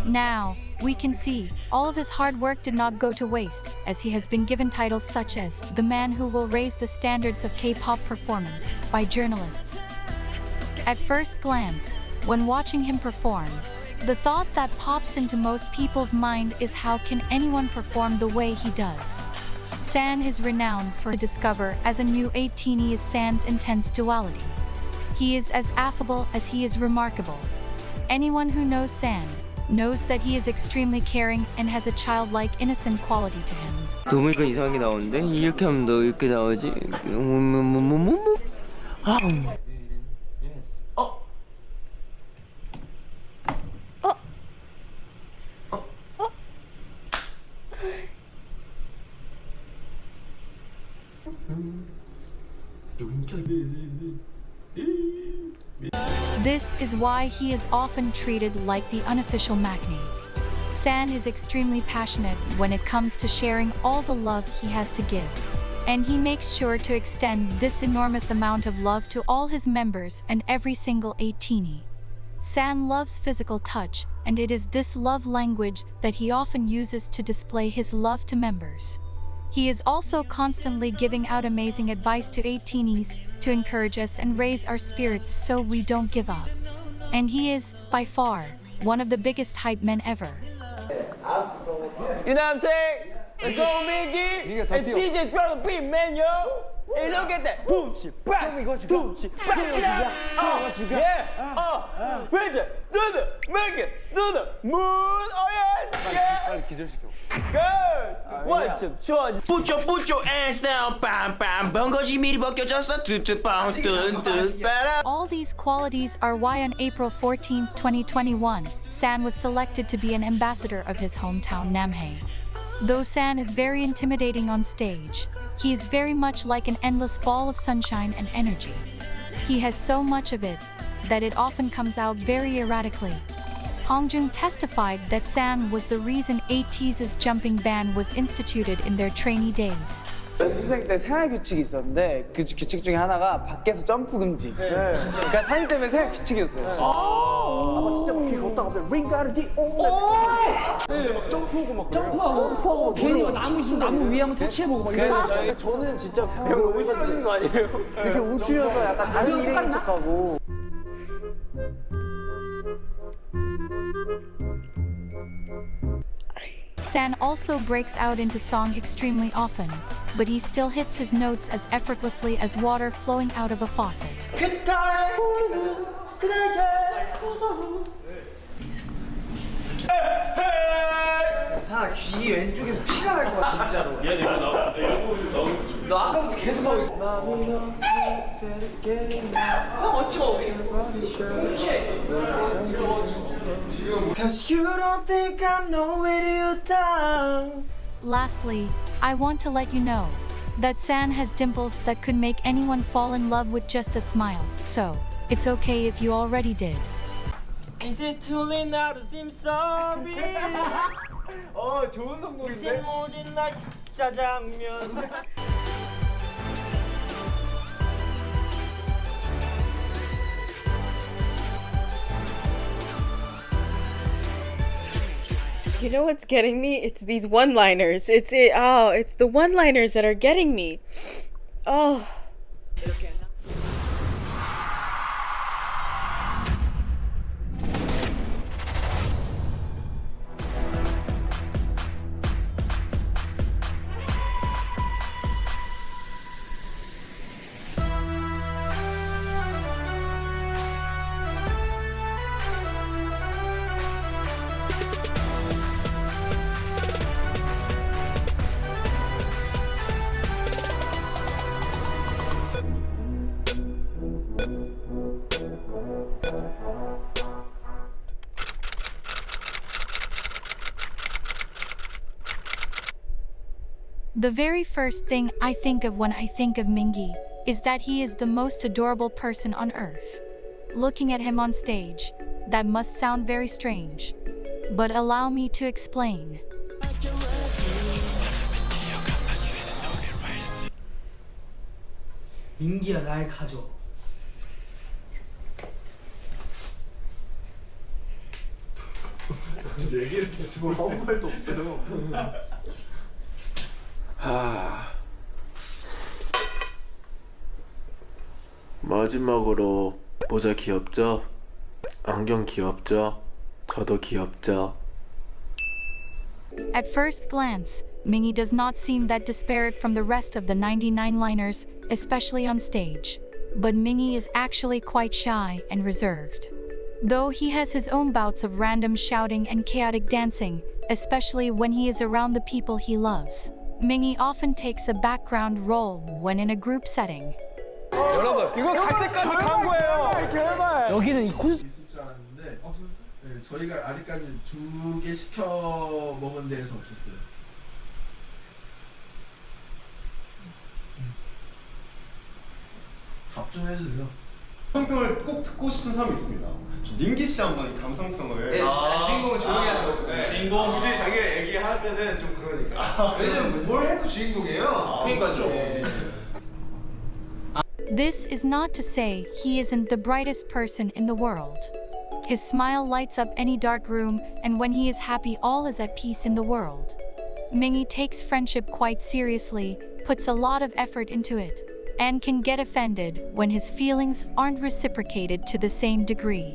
Now, we can see, all of his hard work did not go to waste, as he has been given titles such as the man who will raise the standards of K-pop performance by journalists. At first glance, when watching him perform, the thought that pops into most people's mind is how can anyone perform the way he does? San is renowned for discover as a new 18 is San's intense duality. He is as affable as he is remarkable. Anyone who knows San knows that he is extremely caring and has a childlike innocent quality to him. 너무 이거 이상하게 나오는데? 이렇게 하면 너 이렇게 나오지? This is why he is often treated like the unofficial Maknae. San is extremely passionate when it comes to sharing all the love he has to give. And he makes sure to extend this enormous amount of love to all his members and every single 18. San loves physical touch, and it is this love language that he often uses to display his love to members. He is also constantly giving out amazing advice to 18s to encourage us and raise our spirits so we don't give up. And he is, by far, one of the biggest hype men ever. 유남생, 소미기, and DJ drop the beat, man, yo. Hey, look at that. Boom, chip, back, boom, chip, back. Yeah. Bridge it, do the, make it, do the moon. Oh yes, yeah. Good. One, two, three. Put your hands down, bam, bam. 번거지 미리 벗겨졌어. All these qualities are why on April 14, 2021, San was selected to be an ambassador of his hometown Namhae. Though San is very intimidating on stage, he is very much like an endless ball of sunshine and energy. He has so much of it that it often comes out very erratically. Hongjung testified that San was the reason Ateez's jumping ban was instituted in their trainee days. 연습생 때 생활 규칙이 있었는데 그 규칙 중에 하나가 밖에서 점프 금지. 그러니까 사진 때문에 생활 규칙이었어요. 아마 진짜 막 길 걷다가 갑자기 링가르디 네, 막 점프하고 막 점프하고 괜히 막 나무 있으면 나무 위에 한번 터치해보고 막 이러고. 저는 진짜 그거 해가지고 거 아니에요? 이렇게 움츠려서 약간 다른 일행인 척하고. San also breaks out into song extremely often, but he still hits his notes as effortlessly as water flowing out of a faucet. 사 귀 왼쪽에서 피가 날 것 같아 진짜로. 너 아까부터 계속 하고 있어. 형 어찌고? Cause you don't think I'm nowhere to down. Lastly, I want to let you know that San has dimples that could make anyone fall in love with just a smile, so it's okay if you already did. Is it too late now to seem sorry? 좋은 성공인데? Is it more than like 짜장면? You know what's getting me? It's these one-liners. It's the one-liners that are getting me. Oh. The very first thing I think of when I think of Mingi is that he is the most adorable person on earth. Looking at him on stage, that must sound very strange. But allow me to explain. 민기야 날 가져. 얘기를 지금 아무 말도 없어요. 마지막으로 모자 귀엽죠? 안경 귀엽죠? 저도 귀엽죠? At first glance, Mingi does not seem that disparate from the rest of the 99 liners, especially on stage. But Mingi is actually quite shy and reserved. Though he has his own bouts of random shouting and chaotic dancing, especially when he is around the people he loves, Mingi often takes a background role when in a group setting. 여러분, 이거 갈 때까지 간 거예요. 여기는 이 콘서트 있을 줄 알았는데 없었어요. 네, 저희가 아직까지 2개 시켜 먹은 데에서 없었어요. 답 좀 해주세요. 감상평을 꼭 듣고 싶은 사람이 있습니다. 민기 씨 한번 이 감상평을. 네, 주인공은 조용히 하는 거죠. 네. 주인공 굳이 자기가 얘기하면은 좀 그러니까. 왜냐면 뭘 해도 주인공이에요. 그러니까요. This is not to say he isn't the brightest person in the world. His smile lights up any dark room, and when he is happy, all is at peace in the world. Mingi takes friendship quite seriously, puts a lot of effort into it, and can get offended when his feelings aren't reciprocated to the same degree.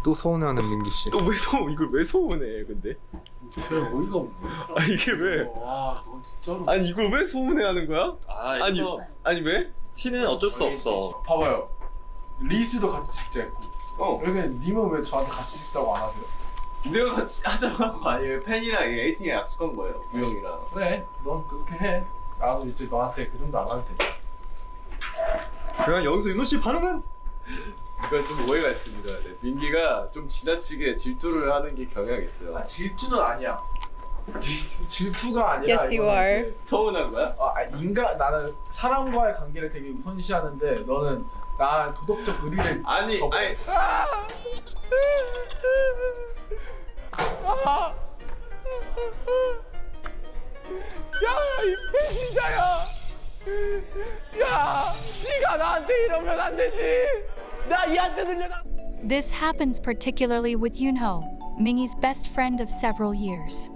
또 서운해하는 민기 씨. 또 이걸 왜 서운해, 근데? 별 어이가 없네. 아, 이게 왜? 와, 너 진짜로. 아니, 이걸 왜 서운해하는 거야? 아니 왜? 티는 어쩔 수 없어. 봐봐요. 리스도 같이 찍자 했고. 그러니까 님은 왜 저한테 같이 찍자고 안 하세요? 내가 같이 하자고 한 거 아니에요. 팬이랑 에이팅에 약속한 거예요. 우영이랑. 그래, 넌 그렇게 해. 나도 이제 너한테 그 정도 안 하면 돼. 그냥 여기서 윤호 씨 반응은? 이건 좀 오해가 있습니다. 네, 민기가 좀 지나치게 질투를 하는 게 경향이 있어요. 아, 질투는 아니야. 질투가 아니라 Yes, you are. 서운한 거야? 나는 사람과의 관계를 되게 우선시하는데 너는 나 도덕적 의리를 아니. 야, 이 배신자야! 야, 네가 나한테 이러면 안 되지! 나 얘한테 들려다. This happens particularly with Yoonho, Mingi's best friend of several years.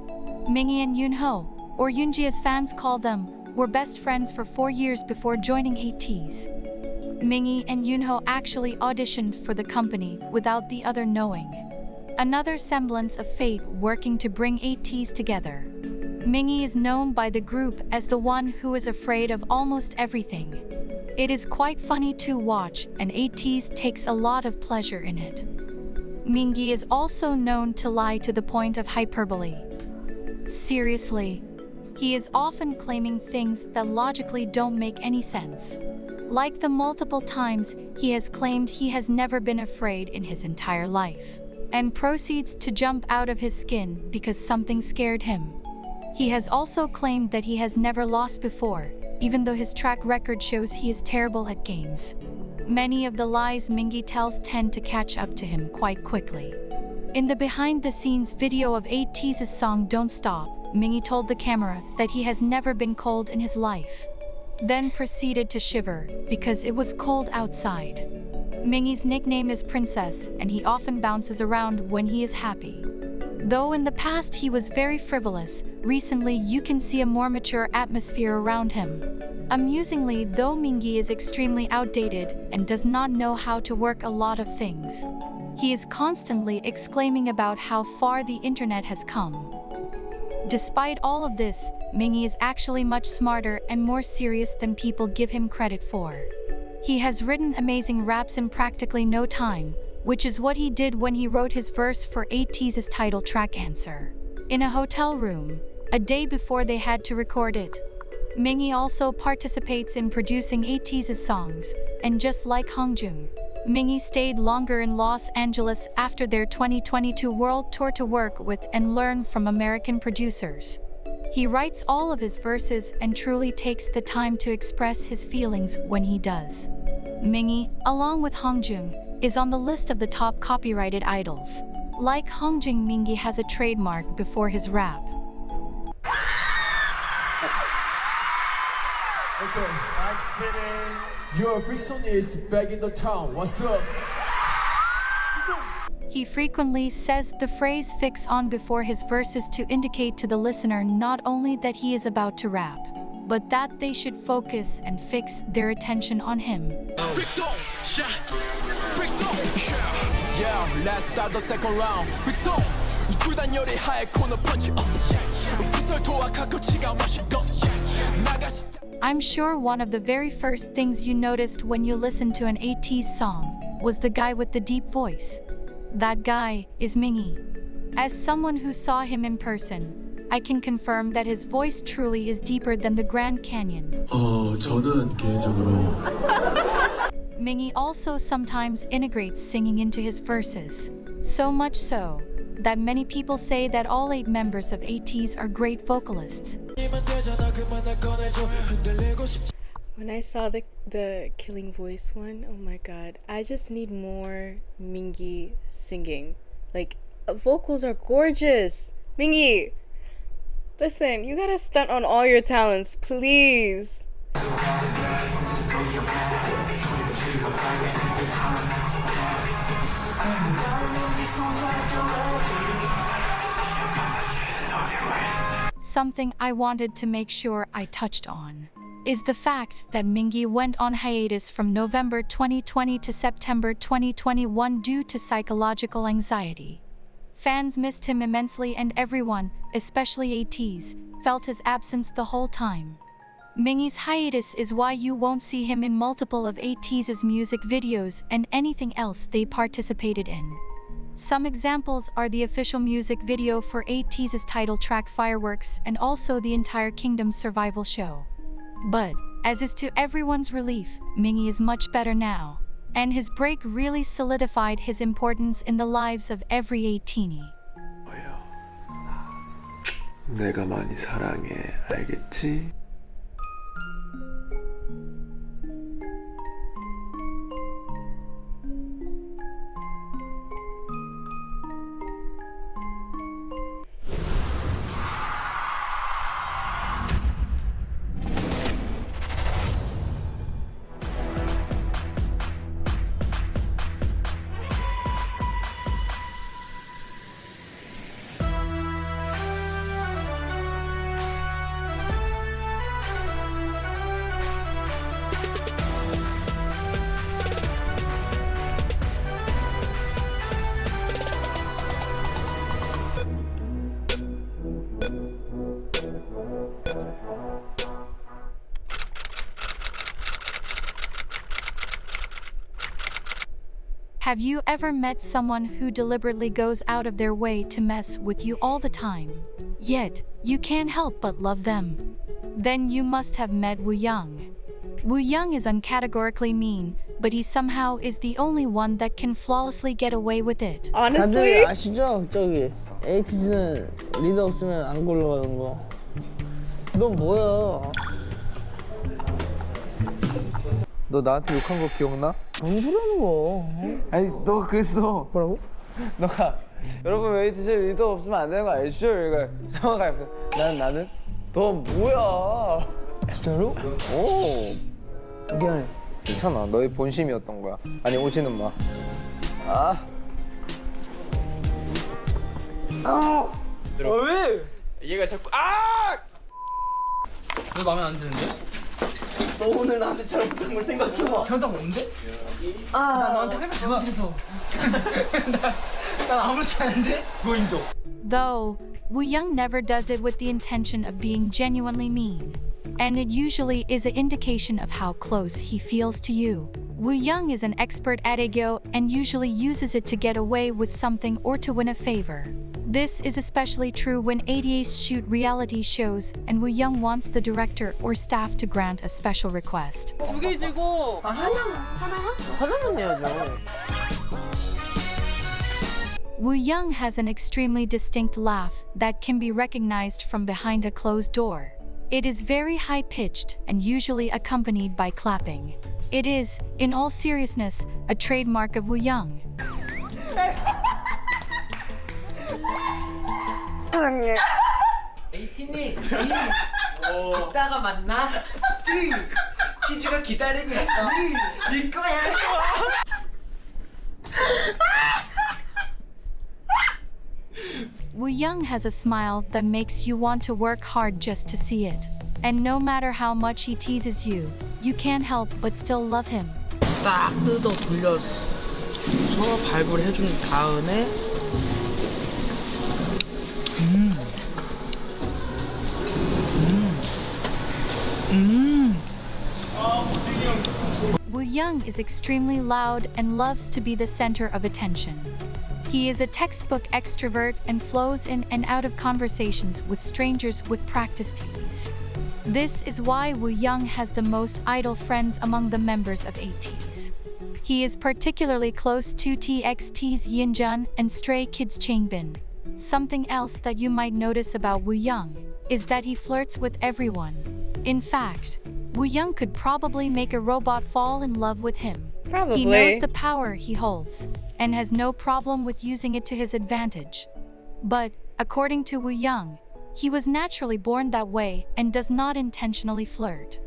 Mingi and Yoonho, or Yoonji as fans call them, were best friends for 4 years before joining Ateez. Mingi and Yoonho actually auditioned for the company without the other knowing. Another semblance of fate working to bring Ateez together. Mingi is known by the group as the one who is afraid of almost everything. It is quite funny to watch, and Ateez takes a lot of pleasure in it. Mingi is also known to lie to the point of hyperbole. Seriously, he is often claiming things that logically don't make any sense. Like the multiple times he has claimed he has never been afraid in his entire life, and proceeds to jump out of his skin because something scared him. He has also claimed that he has never lost before, even though his track record shows he is terrible at games. Many of the lies Mingi tells tend to catch up to him quite quickly. In the behind-the-scenes video of Ateez's song Don't Stop, Mingi told the camera that he has never been cold in his life, then proceeded to shiver because it was cold outside. Mingi's nickname is Princess, and he often bounces around when he is happy. Though in the past he was very frivolous, recently you can see a more mature atmosphere around him. Amusingly, though Mingi is extremely outdated and does not know how to work a lot of things, he is constantly exclaiming about how far the internet has come. Despite all of this, Mingi is actually much smarter and more serious than people give him credit for. He has written amazing raps in practically no time, which is what he did when he wrote his verse for Ateez's title track Answer, in a hotel room, a day before they had to record it. Mingi also participates in producing Ateez's songs, and just like Hongjung, Mingi stayed longer in Los Angeles after their 2022 world tour to work with and learn from American producers. He writes all of his verses and truly takes the time to express his feelings when he does. Mingi, along with Hongjung, is on the list of the top copyrighted idols. Like Hongjung, Mingi has a trademark before his rap. Okay, I'm spinning. Your Frickson is back in the town. What's up? He frequently says the phrase fix on before his verses to indicate to the listener not only that he is about to rap, but that they should focus and fix their attention on him. Yeah, let's start the second round. Frickson, 이구단 열의 하의 코너 펀치. 이설토와 가끔치가 맛있고. I'm sure one of the very first things you noticed when you listened to an Ateez song was the guy with the deep voice. That guy is Mingi. As someone who saw him in person, I can confirm that his voice truly is deeper than the Grand Canyon. 저는 개인적으로 Mingi also sometimes integrates singing into his verses. So much so that many people say that all 8 members of Ateez are great vocalists. When I saw the Killing Voice one, oh my god, I just need more Mingi singing. Like, vocals are gorgeous. Mingi, listen, you gotta stunt on all your talents, please. Something I wanted to make sure I touched on is the fact that Mingi went on hiatus from November 2020 to September 2021 due to psychological anxiety. Fans missed him immensely and everyone, especially Ateez, felt his absence the whole time. Mingi's hiatus is why you won't see him in multiple of Ateez's music videos and anything else they participated in. Some examples are the official music video for Ateez's title track Fireworks and also the entire Kingdom survival show. But, as is to everyone's relief, Mingi is much better now, and his break really solidified his importance in the lives of every Ateenie. 내가 많이 사랑해, 알겠지? Have you ever met someone who deliberately goes out of their way to mess with you all the time, yet you can't help but love them? Then you must have met Woo Young. Woo Young is uncategorically mean, but he somehow is the only one that can flawlessly get away with it. Honestly? 다들 아시죠? 저기 에이티즈는 리더 없으면 안 굴러가는 거. 너 뭐야? 너 나한테 욕한 거 기억나? 뭔 소리 하는 거? 아니 너가 그랬어. 뭐라고? 너가 여러분 에이티즈 리더 없으면 안 되는 거 알죠? 그러니까 성화가 옆에서 나는 너 뭐야? 진짜로? 오 미안해. 괜찮아. 너의 본심이었던 거야. 아니 오지는 마. 아 왜? 얘가 자꾸 왜 마음에 안 드는데? 너 오늘 나한테 잘못한 걸 생각해봐. 잘못한 거 없는데? 나 너한테 항상 잘못해서. 난 아무렇지 않은데? 그거 인정. Though, Woo-young never does it with the intention of being genuinely mean. And it usually is an indication of how close he feels to you. Woo-young is an expert at aegyo and usually uses it to get away with something or to win a favor. This is especially true when Ateez shoot reality shows and Woo-young wants the director or staff to grant a special request. 2개 지고 하나만 내야죠. Woo-young has an extremely distinct laugh that can be recognized from behind a closed door. It is very high-pitched and usually accompanied by clapping. It is, in all seriousness, a trademark of Woo-young. 사랑해. 에이티님 이따가 만나. 키즈가 기다리고 있어. 네 거야. Woo-young has a smile that makes you want to work hard just to see it. And no matter how much he teases you, you can't help but still love him. 딱 뜯어 돌려서 발굴 해준 다음에 Woo-young is extremely loud and loves to be the center of attention. He is a textbook extrovert and flows in and out of conversations with strangers with practiced ease. This is why Woo-young has the most idol friends among the members of Ateez. He is particularly close to TXT's Yinjun and Stray Kids Changbin. Something else that you might notice about Woo-young is that he flirts with everyone. In fact, Woo-young could probably make a robot fall in love with him. Probably. He knows the power he holds and has no problem with using it to his advantage. But, according to Woo-young, he was naturally born that way and does not intentionally flirt.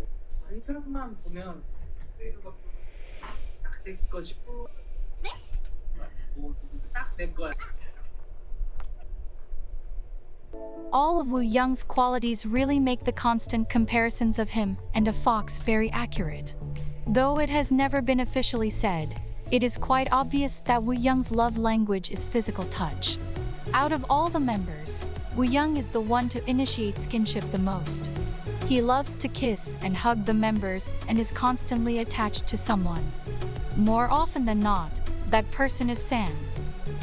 All of Woo-young's qualities really make the constant comparisons of him and a fox very accurate. Though it has never been officially said, it is quite obvious that Woo-young's love language is physical touch. Out of all the members, Woo-young is the one to initiate skinship the most. He loves to kiss and hug the members and is constantly attached to someone. More often than not, that person is San.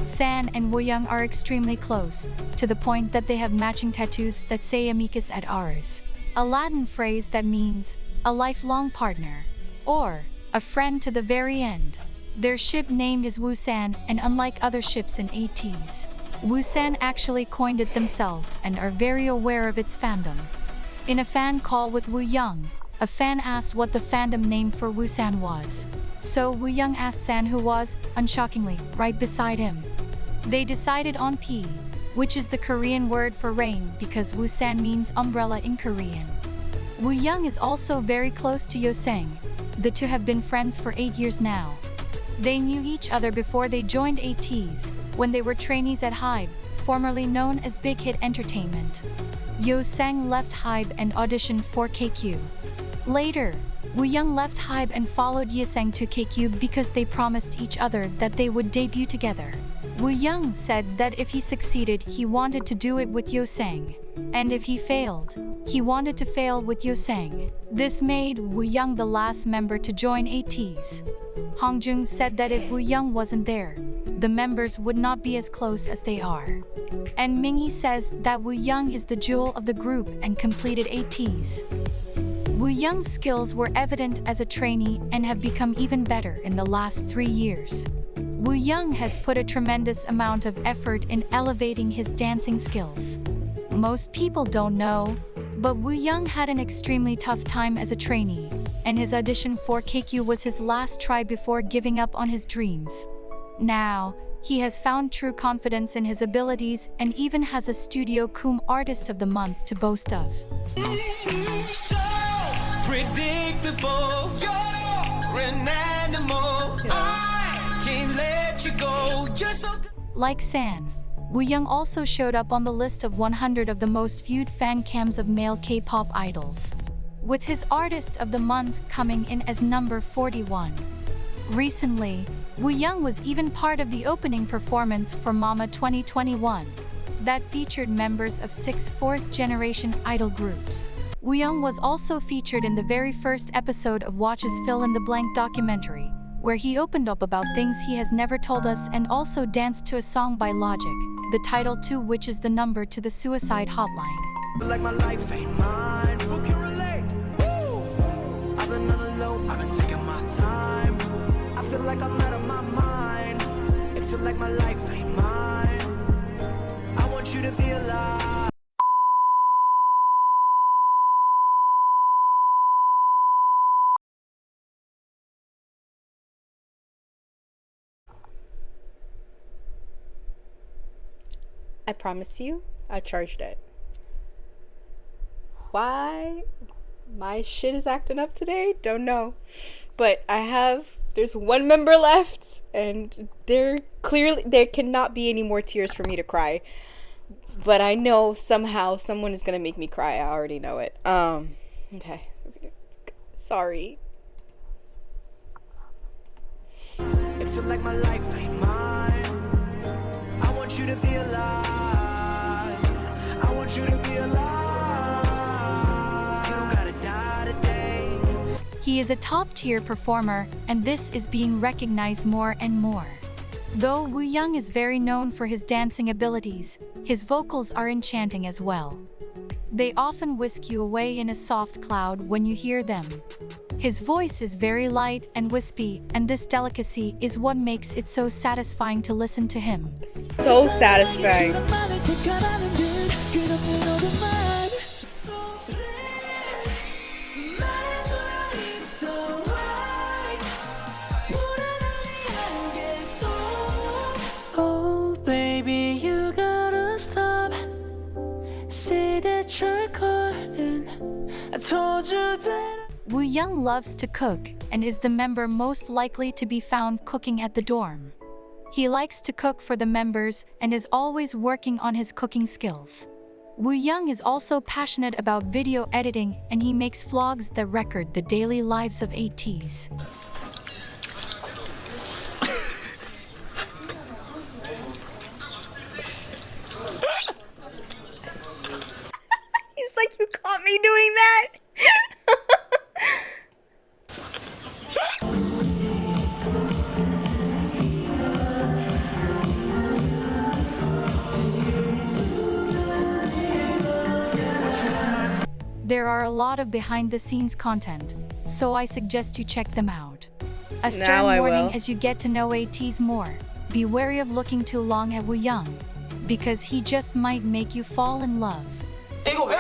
San and Woo-young are extremely close, to the point that they have matching tattoos that say amicus ad aris, a Latin phrase that means a lifelong partner, or a friend to the very end. Their ship name is Woo-san, and unlike other ships in Ateez, Woo-san actually coined it themselves and are very aware of its fandom. In a fan call with Woo-young, a fan asked what the fandom name for Woo-san was. So Woo-young asked San who was, unshockingly, right beside him. They decided on P, which is the Korean word for rain because Woo-san means umbrella in Korean. Woo-young is also very close to Yoseng. The two have been friends for 8 years now. They knew each other before they joined Ateez, when they were trainees at HYBE, formerly known as Big Hit Entertainment. Yoseng left HYBE and auditioned for KQ. Later, Woo-young left HYBE and followed Yeseng to KQ because they promised each other that they would debut together. Woo-young said that if he succeeded, he wanted to do it with Yoseng. And if he failed, he wanted to fail with Yoseng. This made Woo-young the last member to join Ateez. Hongjung said that if Woo-young wasn't there, the members would not be as close as they are. And Minghee says that Woo-young is the jewel of the group and completed Ateez. Woo-young's skills were evident as a trainee and have become even better in the last 3 years. Woo-young has put a tremendous amount of effort in elevating his dancing skills. Most people don't know, but Woo-young had an extremely tough time as a trainee, and his audition for KQ was his last try before giving up on his dreams. Now, he has found true confidence in his abilities and even has a Studio Coom Artist of the Month to boast of. So predictable, you're an animal. I can't let you go. You're so Like San, Wooyoung also showed up on the list of 100 of the most viewed fan cams of male K-pop idols, with his Artist of the Month coming in as number 41. Recently, Wooyoung was even part of the opening performance for Mama 2021 that featured members of 6 fourth-generation idol groups. Wooyoung was also featured in the very first episode of Watch's Fill in the Blank documentary, where he opened up about things he has never told us and also danced to a song by Logic, the title to which is the number to the suicide hotline. But like my life ain't mine. Who can relate? Woo! I've been on the low, I've been taking my time. I feel like I'm out of my mind. It feel like my life ain't mine. I want you to be alive. I promise you, I charged it. Why my shit is acting up today? Don't know. But there's one member left, and there cannot be any more tears for me to cry. But I know somehow someone is gonna make me cry. I already know it. Okay. Sorry. It feel like my life ain't mine. I want you to be alive. I want you to be alive. You don't gotta die today. He is a top-tier performer, and this is being recognized more and more. Though Wooyoung is very known for his dancing abilities, his vocals are enchanting as well. They often whisk you away in a soft cloud when you hear them. His voice is very light and wispy, and this delicacy is what makes it so satisfying to listen to him. So satisfying. Oh baby, you gotta stop. Say that you're calling. I told you that. Wooyoung loves to cook and is the member most likely to be found cooking at the dorm. He likes to cook for the members and is always working on his cooking skills. Wooyoung is also passionate about video editing, and he makes vlogs that record the daily lives of Ateez. He's like, you caught me doing that. There are a lot of behind-the-scenes content, so I suggest you check them out. A stern warning as you get to know Ateez more. Be wary of looking too long at Wooyoung, because he just might make you fall in love. 이거 왜?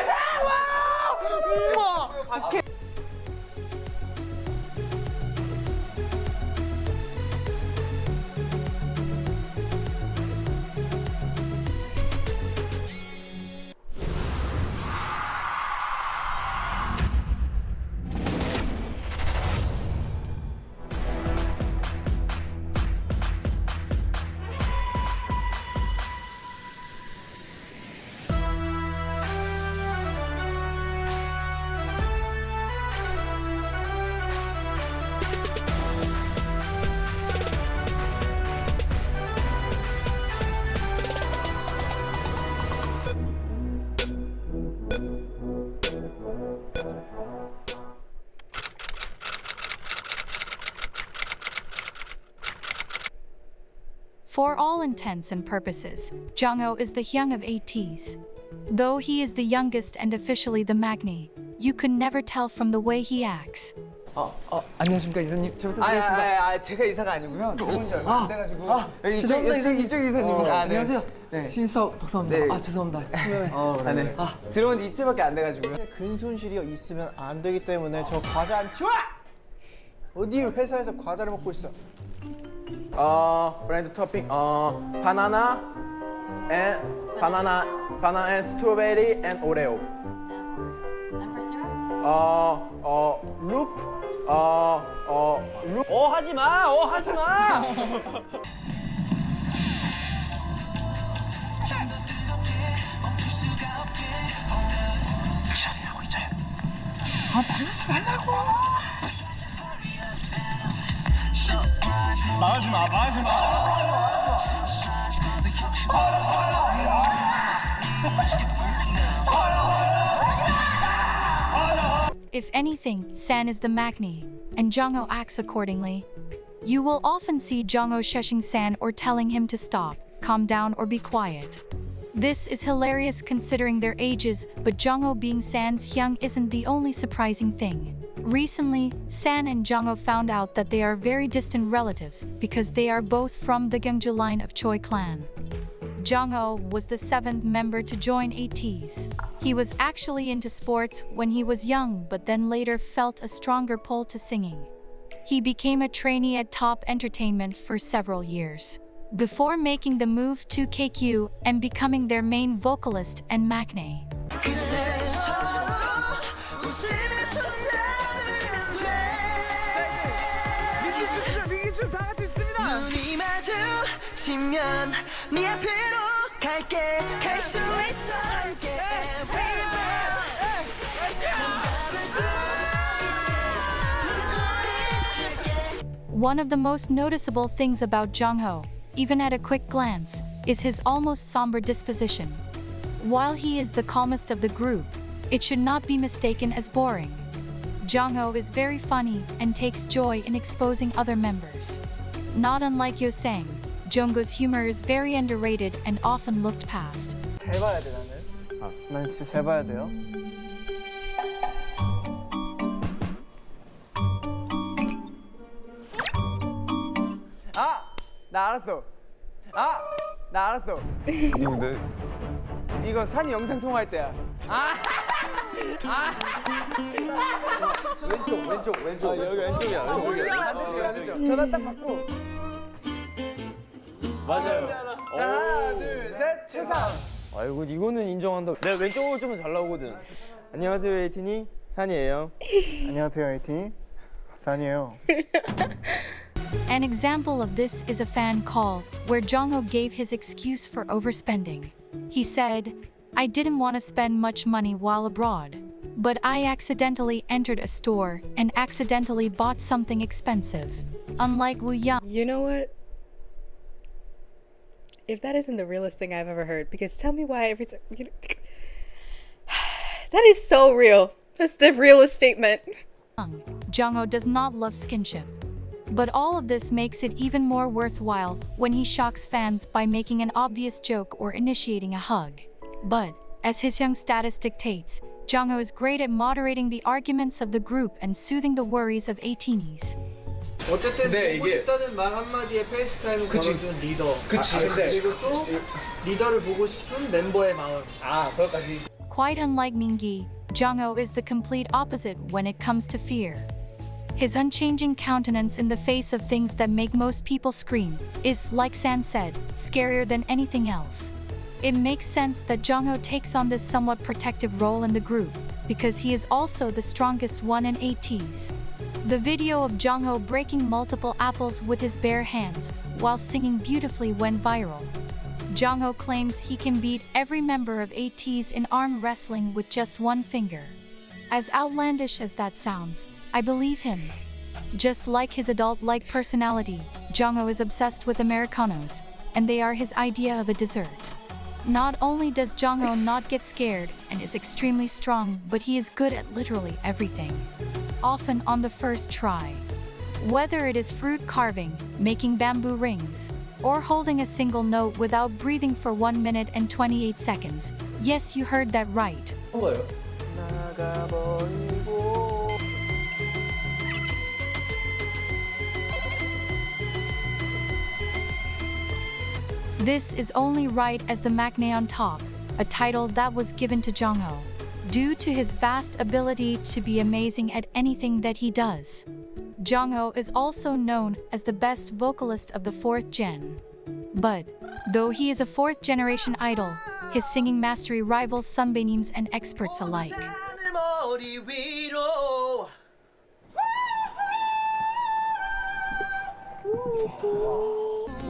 For all intents and purposes, Jungho is the hyung of Ateez. Though he is the youngest and officially the magni, you could never tell from the way he acts. 안녕하십니까 이사님. 잘 부탁드리겠습니다. 제가 이사가 아니고요. 좋은 줄 알고 그래가지고. 죄송합니다 이쪽 이사님입니다. 안녕하세요. 네. 신석 박사입니다. 네. 죄송합니다. 네. 들어온 지 이틀밖에 안 돼가지고요. 근손실이 있으면 안 되기 때문에 저 과자 안 치워! 어디 회사에서 과자를 먹고 있어? 브랜드 토핑 바나나 and strawberry and Oreo. And for syrup? loop. 하지 마. 하지 마. 말하지 말라고. 말하지 마, 말하지 마. If anything, San is the maknae, and Jongho acts accordingly. You will often see Jongho shushing San or telling him to stop, calm down or be quiet. This is hilarious considering their ages, but Jongho being San's young isn't the only surprising thing. Recently, San and Jongho found out that they are very distant relatives because they are both from the Gyeongju line of Choi clan. Jongho was the 7th member to join Ateez. He was actually into sports when he was young, but then later felt a stronger pull to singing. He became a trainee at Top Entertainment for several years, before making the move to KQ and becoming their main vocalist and maknae. One of the most noticeable things about Jongho, even at a quick glance, is his almost somber disposition. While he is the calmest of the group, it should not be mistaken as boring. Jongho is very funny and takes joy in exposing other members. Not unlike Yosang, Jungkook's humor is very underrated and often looked past. 잘 봐야 돼 나는. 난 진짜 잘 봐야 돼요. 나 알았어. 나 알았어. 근데 이거 산이 영상 통화할 때야. 왼쪽. 여기 왼쪽이야. 왼쪽. 전화 딱 받고. 맞아요. 자, 하나, 둘, 셋, 최상. 아이고 이거는 인정한다. 내가 왼쪽으로 좀 잘 나오거든. 안녕하세요 에이틴이 산이에요. 안녕하세요 에이틴이 산이에요. An example of this is a fan call, where Jongho gave his excuse for overspending. He said, "I didn't want to spend much money while abroad, but I accidentally entered a store and accidentally bought something expensive." Unlike Woo Young. You know what? If that isn't the realest thing I've ever heard, because tell me why every time, you know, that is so real. That's the realest statement. Jongho does not love skinship. But all of this makes it even more worthwhile when he shocks fans by making an obvious joke or initiating a hug. But, as his young status dictates, Jongho is great at moderating the arguments of the group and soothing the worries of Ateez. 어쨌든 근데 보고 이게- 싶다는 말 한마디에 페이스타임을 걸어준 리더. 그치, 근데- 그리고 또 리더를 보고 싶은 멤버의 마음. 그것까지. Quite unlike Mingi, Jongho is the complete opposite when it comes to fear. His unchanging countenance in the face of things that make most people scream is, like San said, scarier than anything else. It makes sense that Jongho takes on this somewhat protective role in the group, because he is also the strongest one in Ateez. The video of Jongho breaking multiple apples with his bare hands while singing beautifully went viral. Jongho claims he can beat every member of Ateez in arm wrestling with just one finger. As outlandish as that sounds, I believe him. Just like his adult-like personality, Jongho is obsessed with Americanos, and they are his idea of a dessert. Not only does Jongho not get scared and is extremely strong, but he is good at literally everything, often on the first try. Whether it is fruit carving, making bamboo rings, or holding a single note without breathing for 1 minute and 28 seconds. Yes, you heard that right. This is only right as the maknae on top, a title that was given to Jongho, due to his vast ability to be amazing at anything that he does. Jongho is also known as the best vocalist of the 4th gen. But, though he is a 4th generation idol, his singing mastery rivals sunbaeams and experts alike.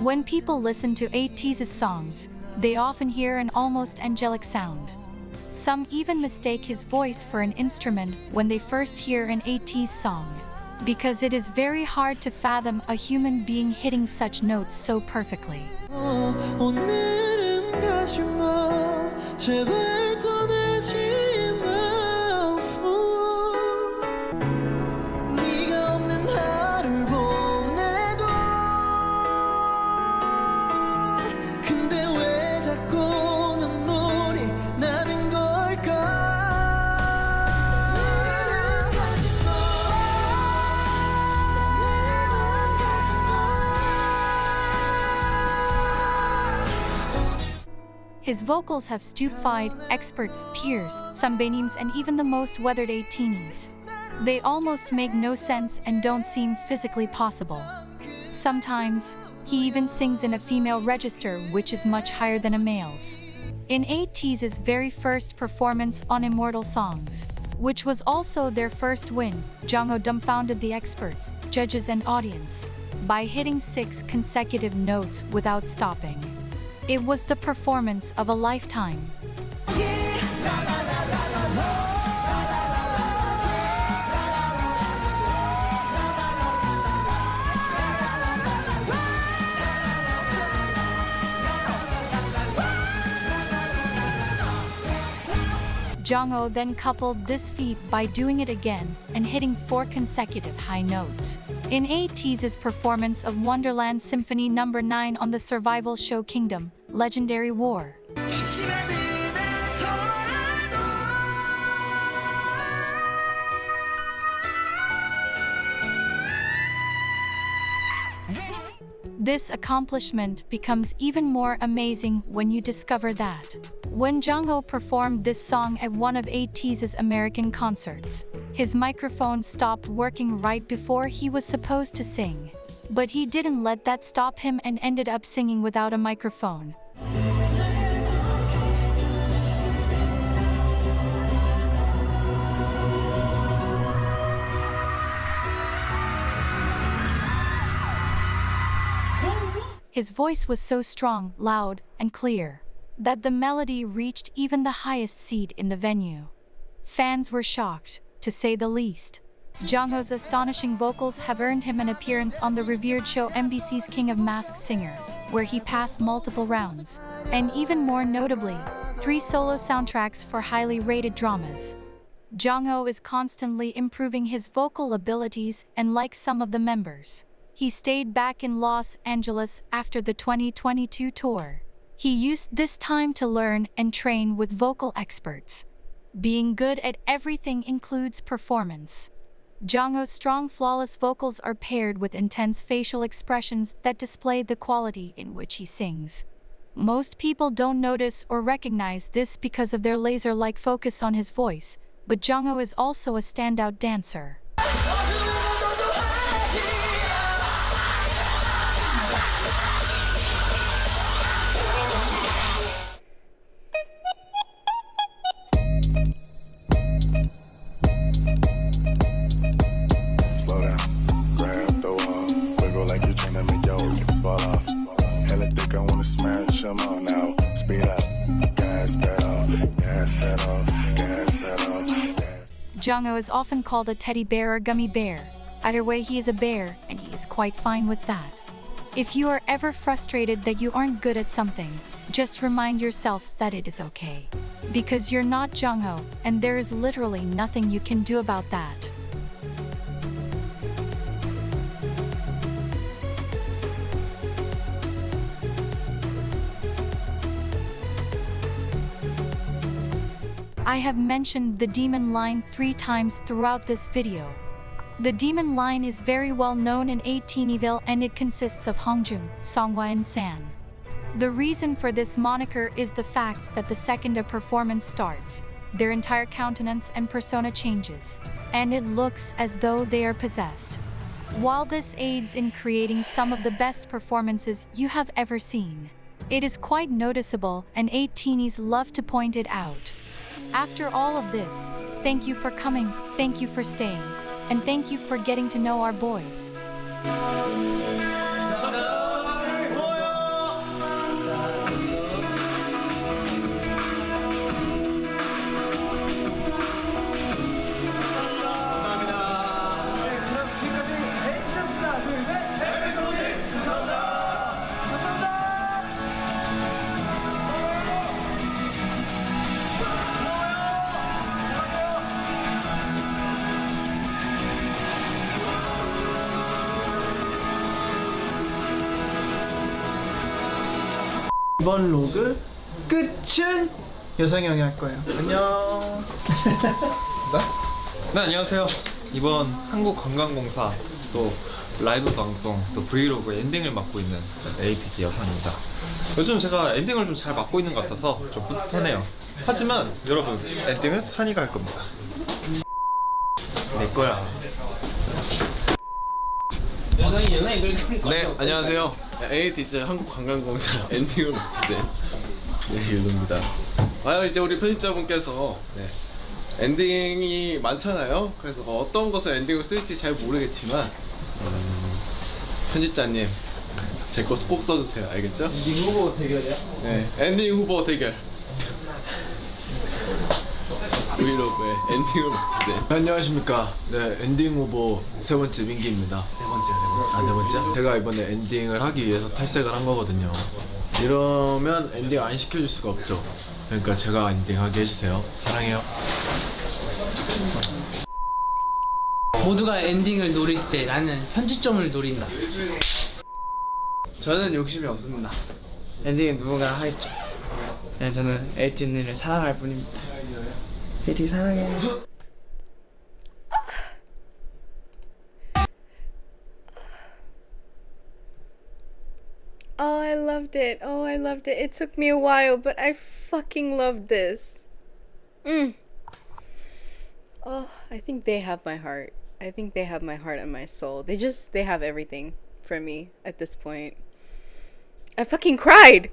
When people listen to Ateez's songs, they often hear an almost angelic sound. Some even mistake his voice for an instrument when they first hear an Ateez song, because it is very hard to fathom a human being hitting such notes so perfectly. 오늘은 가지 마 제발 떠나지 마 네가 없는 하루를 보내도 근데 왜 자꾸 눈물이 나는 걸까 오늘은 가지 마 His vocals have stupefied experts, peers, sambainims, and even the most weathered Ateenies. They almost make no sense and don't seem physically possible. Sometimes, he even sings in a female register, which is much higher than a male's. In Ateez's very first performance on Immortal Songs, which was also their first win, Jungho dumbfounded the experts, judges, and audience by hitting 6 consecutive notes without stopping. It was the performance of a lifetime. Jungho then coupled this feat by doing it again and hitting 4 consecutive high notes. In Ateez's performance of Wonderland Symphony No. 9 on the survival show Kingdom, Legendary War. This accomplishment becomes even more amazing when you discover that when Jungho performed this song at one of Ateez's American concerts, his microphone stopped working right before he was supposed to sing. But he didn't let that stop him and ended up singing without a microphone. His voice was so strong, loud, and clear that the melody reached even the highest seat in the venue. Fans were shocked, to say the least. Jungho's astonishing vocals have earned him an appearance on the revered show MBC's King of Masked Singer, where he passed multiple rounds, and even more notably, 3 solo soundtracks for highly rated dramas. Jungho is constantly improving his vocal abilities, and like some of the members, he stayed back in Los Angeles after the 2022 tour. He used this time to learn and train with vocal experts. Being good at everything includes performance. Jungho's strong, flawless vocals are paired with intense facial expressions that display the quality in which he sings. Most people don't notice or recognize this because of their laser-like focus on his voice, but Jungho is also a standout dancer. Jungho is often called a teddy bear or gummy bear. Either way, he is a bear, and he is quite fine with that. If you are ever frustrated that you aren't good at something, just remind yourself that it is okay. Because you're not Jungho, and there is literally nothing you can do about that. I have mentioned the demon line 3 times throughout this video. The demon line is very well known in Ateenieville, and it consists of Hongjun, Songhwa, and San. The reason for this moniker is the fact that the second a performance starts, their entire countenance and persona changes, and it looks as though they are possessed. While this aids in creating some of the best performances you have ever seen, it is quite noticeable, and Ateenies love to point it out. After all of this, thank you for coming, thank you for staying, and thank you for getting to know our boys. 이번 로그 끝은 여상이 형이 할 거예요. 안녕. 네, 안녕하세요. 이번 한국관광공사 또 라이브 방송 또 브이로그 엔딩을 맡고 있는 에이티즈 여상입니다. 요즘 제가 엔딩을 좀 잘 맡고 있는 것 같아서 좀 뿌듯하네요. 하지만 여러분, 엔딩은 산이가 할 겁니다. 내 거야. 네, 안녕하세요. 에이티즈 한국관광공사 엔딩을 맡게 된 율로입니다. 이제 우리 편집자분께서 엔딩이 많잖아요. 그래서 어떤 것을 엔딩을 쓸지 잘 모르겠지만 편집자님 제 거 꼭 써주세요. 알겠죠? 엔딩 후보 대결이야? 네, 엔딩 후보 대결. 브이로그의 엔딩을 맡게 된 안녕하십니까. 네, 엔딩 후보 세 번째 민기입니다. 네 번째. 제가 이번에 엔딩을 하기 위해서 탈색을 한 거거든요. 이러면 엔딩 안 시켜줄 수가 없죠. 그러니까 제가 엔딩하게 해주세요. 사랑해요. 모두가 엔딩을 노릴 때 나는 편집점을 노린다. 저는 욕심이 없습니다. 엔딩은 누군가 하겠죠. 그냥 저는 에이티즈를 사랑할 뿐입니다. 에이티즈 사랑해요. Oh, I loved it. Oh, I loved it. It took me a while, but I fucking loved this. Oh, I think they have my heart. I think they have my heart and my soul. They have everything for me at this point. I fucking cried.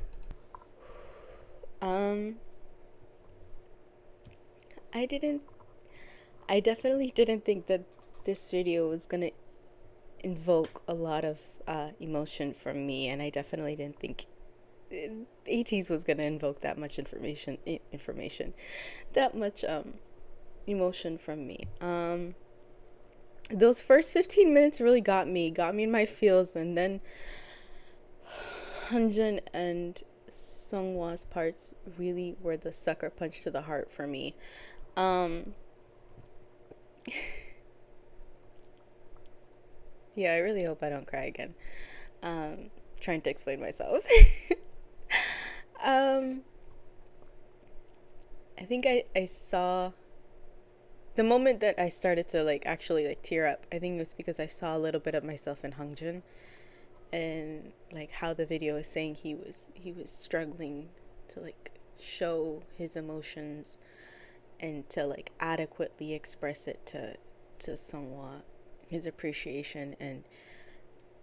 I definitely didn't think that this video was gonna invoke a lot of emotion from me, and I definitely didn't think Ateez was gonna invoke that much that much emotion from me. Those first 15 minutes really got me in my feels, and then Hyunjin and Sungwa's parts really were the sucker punch to the heart for me. Yeah, I really hope I don't cry again. Trying to explain myself. I think I saw the moment that I started to actually tear up. I think it was because I saw a little bit of myself in Hyunjin, and how the video is saying he was struggling to show his emotions and to adequately express it to Sungwa, his appreciation,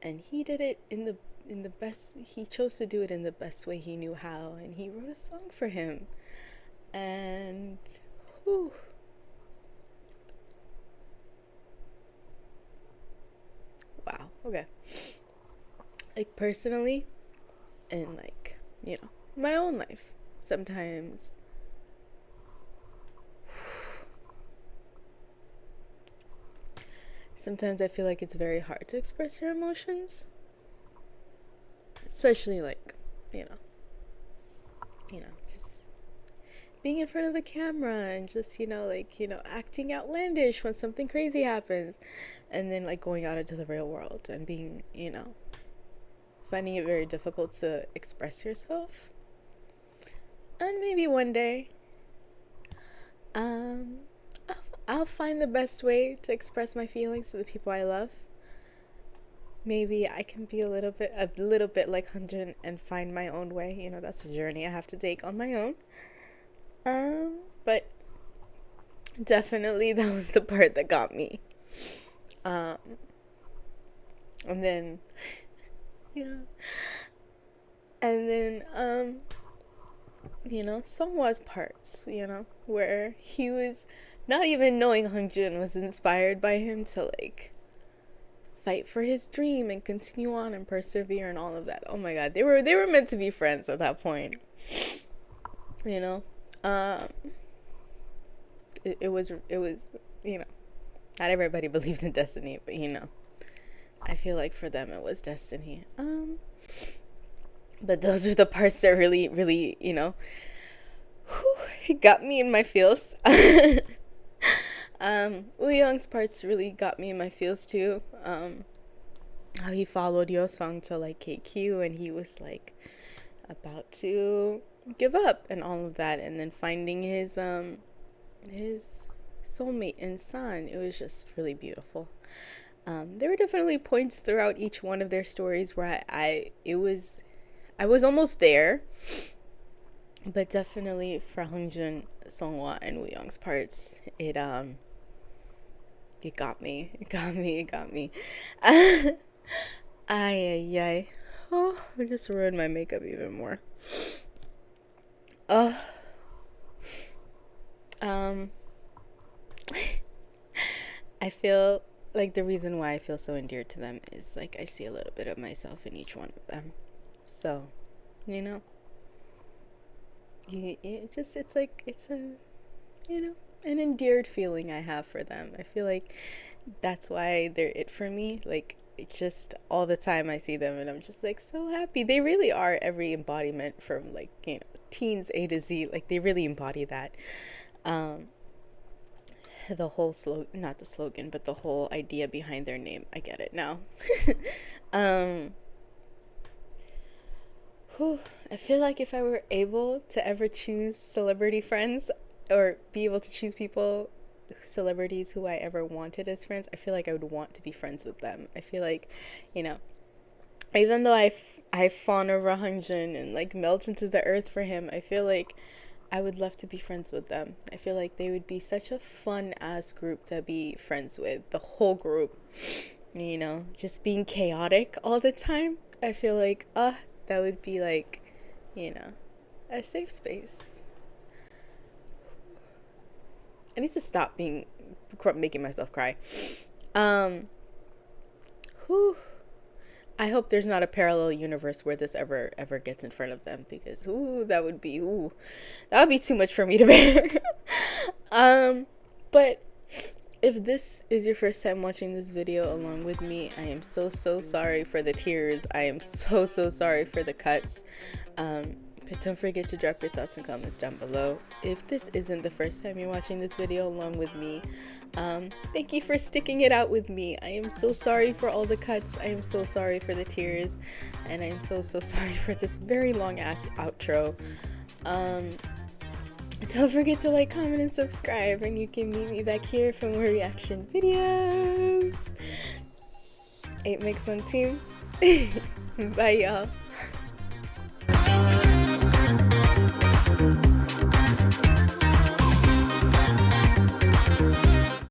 and he did it in the best. He chose to do it in the best way he knew how, and he wrote a song for him. And whew. Wow. Okay. Personally, and my own life, sometimes I feel like it's very hard to express your emotions, especially just being in front of a camera and just acting outlandish when something crazy happens, and then going out into the real world and being finding it very difficult to express yourself. And maybe one day I'll find the best way to express my feelings to the people I love. Maybe I can be a little bit like Hyunjin and find my own way. That's a journey I have to take on my own. But definitely that was the part that got me. And then Sungwa's parts, where he was not even knowing Hyunjin was inspired by him to fight for his dream and continue on and persevere and all of that. Oh my god, they were meant to be friends at that point. It was not everybody believes in destiny, but I feel like for them it was destiny. But those were the parts that really it got me in my feels. Woo-young's parts really got me in my feels too. How he followed Yo-sung to KQ, and he was about to give up and all of that, and then finding his soulmate in San. It was just really beautiful. There were definitely points throughout each one of their stories where I was almost there, but definitely for Hungjun, Songhwa, and Wooyoung's parts, it got me. Ay. Oh, I just ruined my makeup even more. I feel like the reason why I feel so endeared to them is like I see a little bit of myself in each one of them. So, you know, it's a, you know, an endeared feeling I have for them. I feel like that's why they're it for me. Like, it's just all the time I see them and I'm just like so happy. They really are every embodiment from, like, you know, teens A to Z. Like, they really embody that. The whole not the slogan, but the whole idea behind their name. I get it now. I feel like if I were able to ever choose celebrity friends, or be able to choose celebrities who I ever wanted as friends, I feel like I would want to be friends with them. I feel like, you know, even though I fawn over Hungjun and like melt into the earth for him, I feel like I would love to be friends with them. I feel like they would be such a fun ass group to be friends with. The whole group, you know, just being chaotic all the time. I feel like that would be like, you know, a safe space. I need to stop making myself cry. I hope there's not a parallel universe where this ever gets in front of them, because that would be too much for me to bear. But if this is your first time watching this video along with me, I am so sorry for the tears. I am so sorry for the cuts. But don't forget to drop your thoughts and comments down below. If this isn't the first time you're watching this video along with me, thank you for sticking it out with me. I am so sorry for all the cuts. I am so sorry for the tears. And I am so sorry for this very long ass outro. Don't forget to like, comment, and subscribe. And you can meet me back here for more reaction videos. 8 Mix on team. Bye, y'all.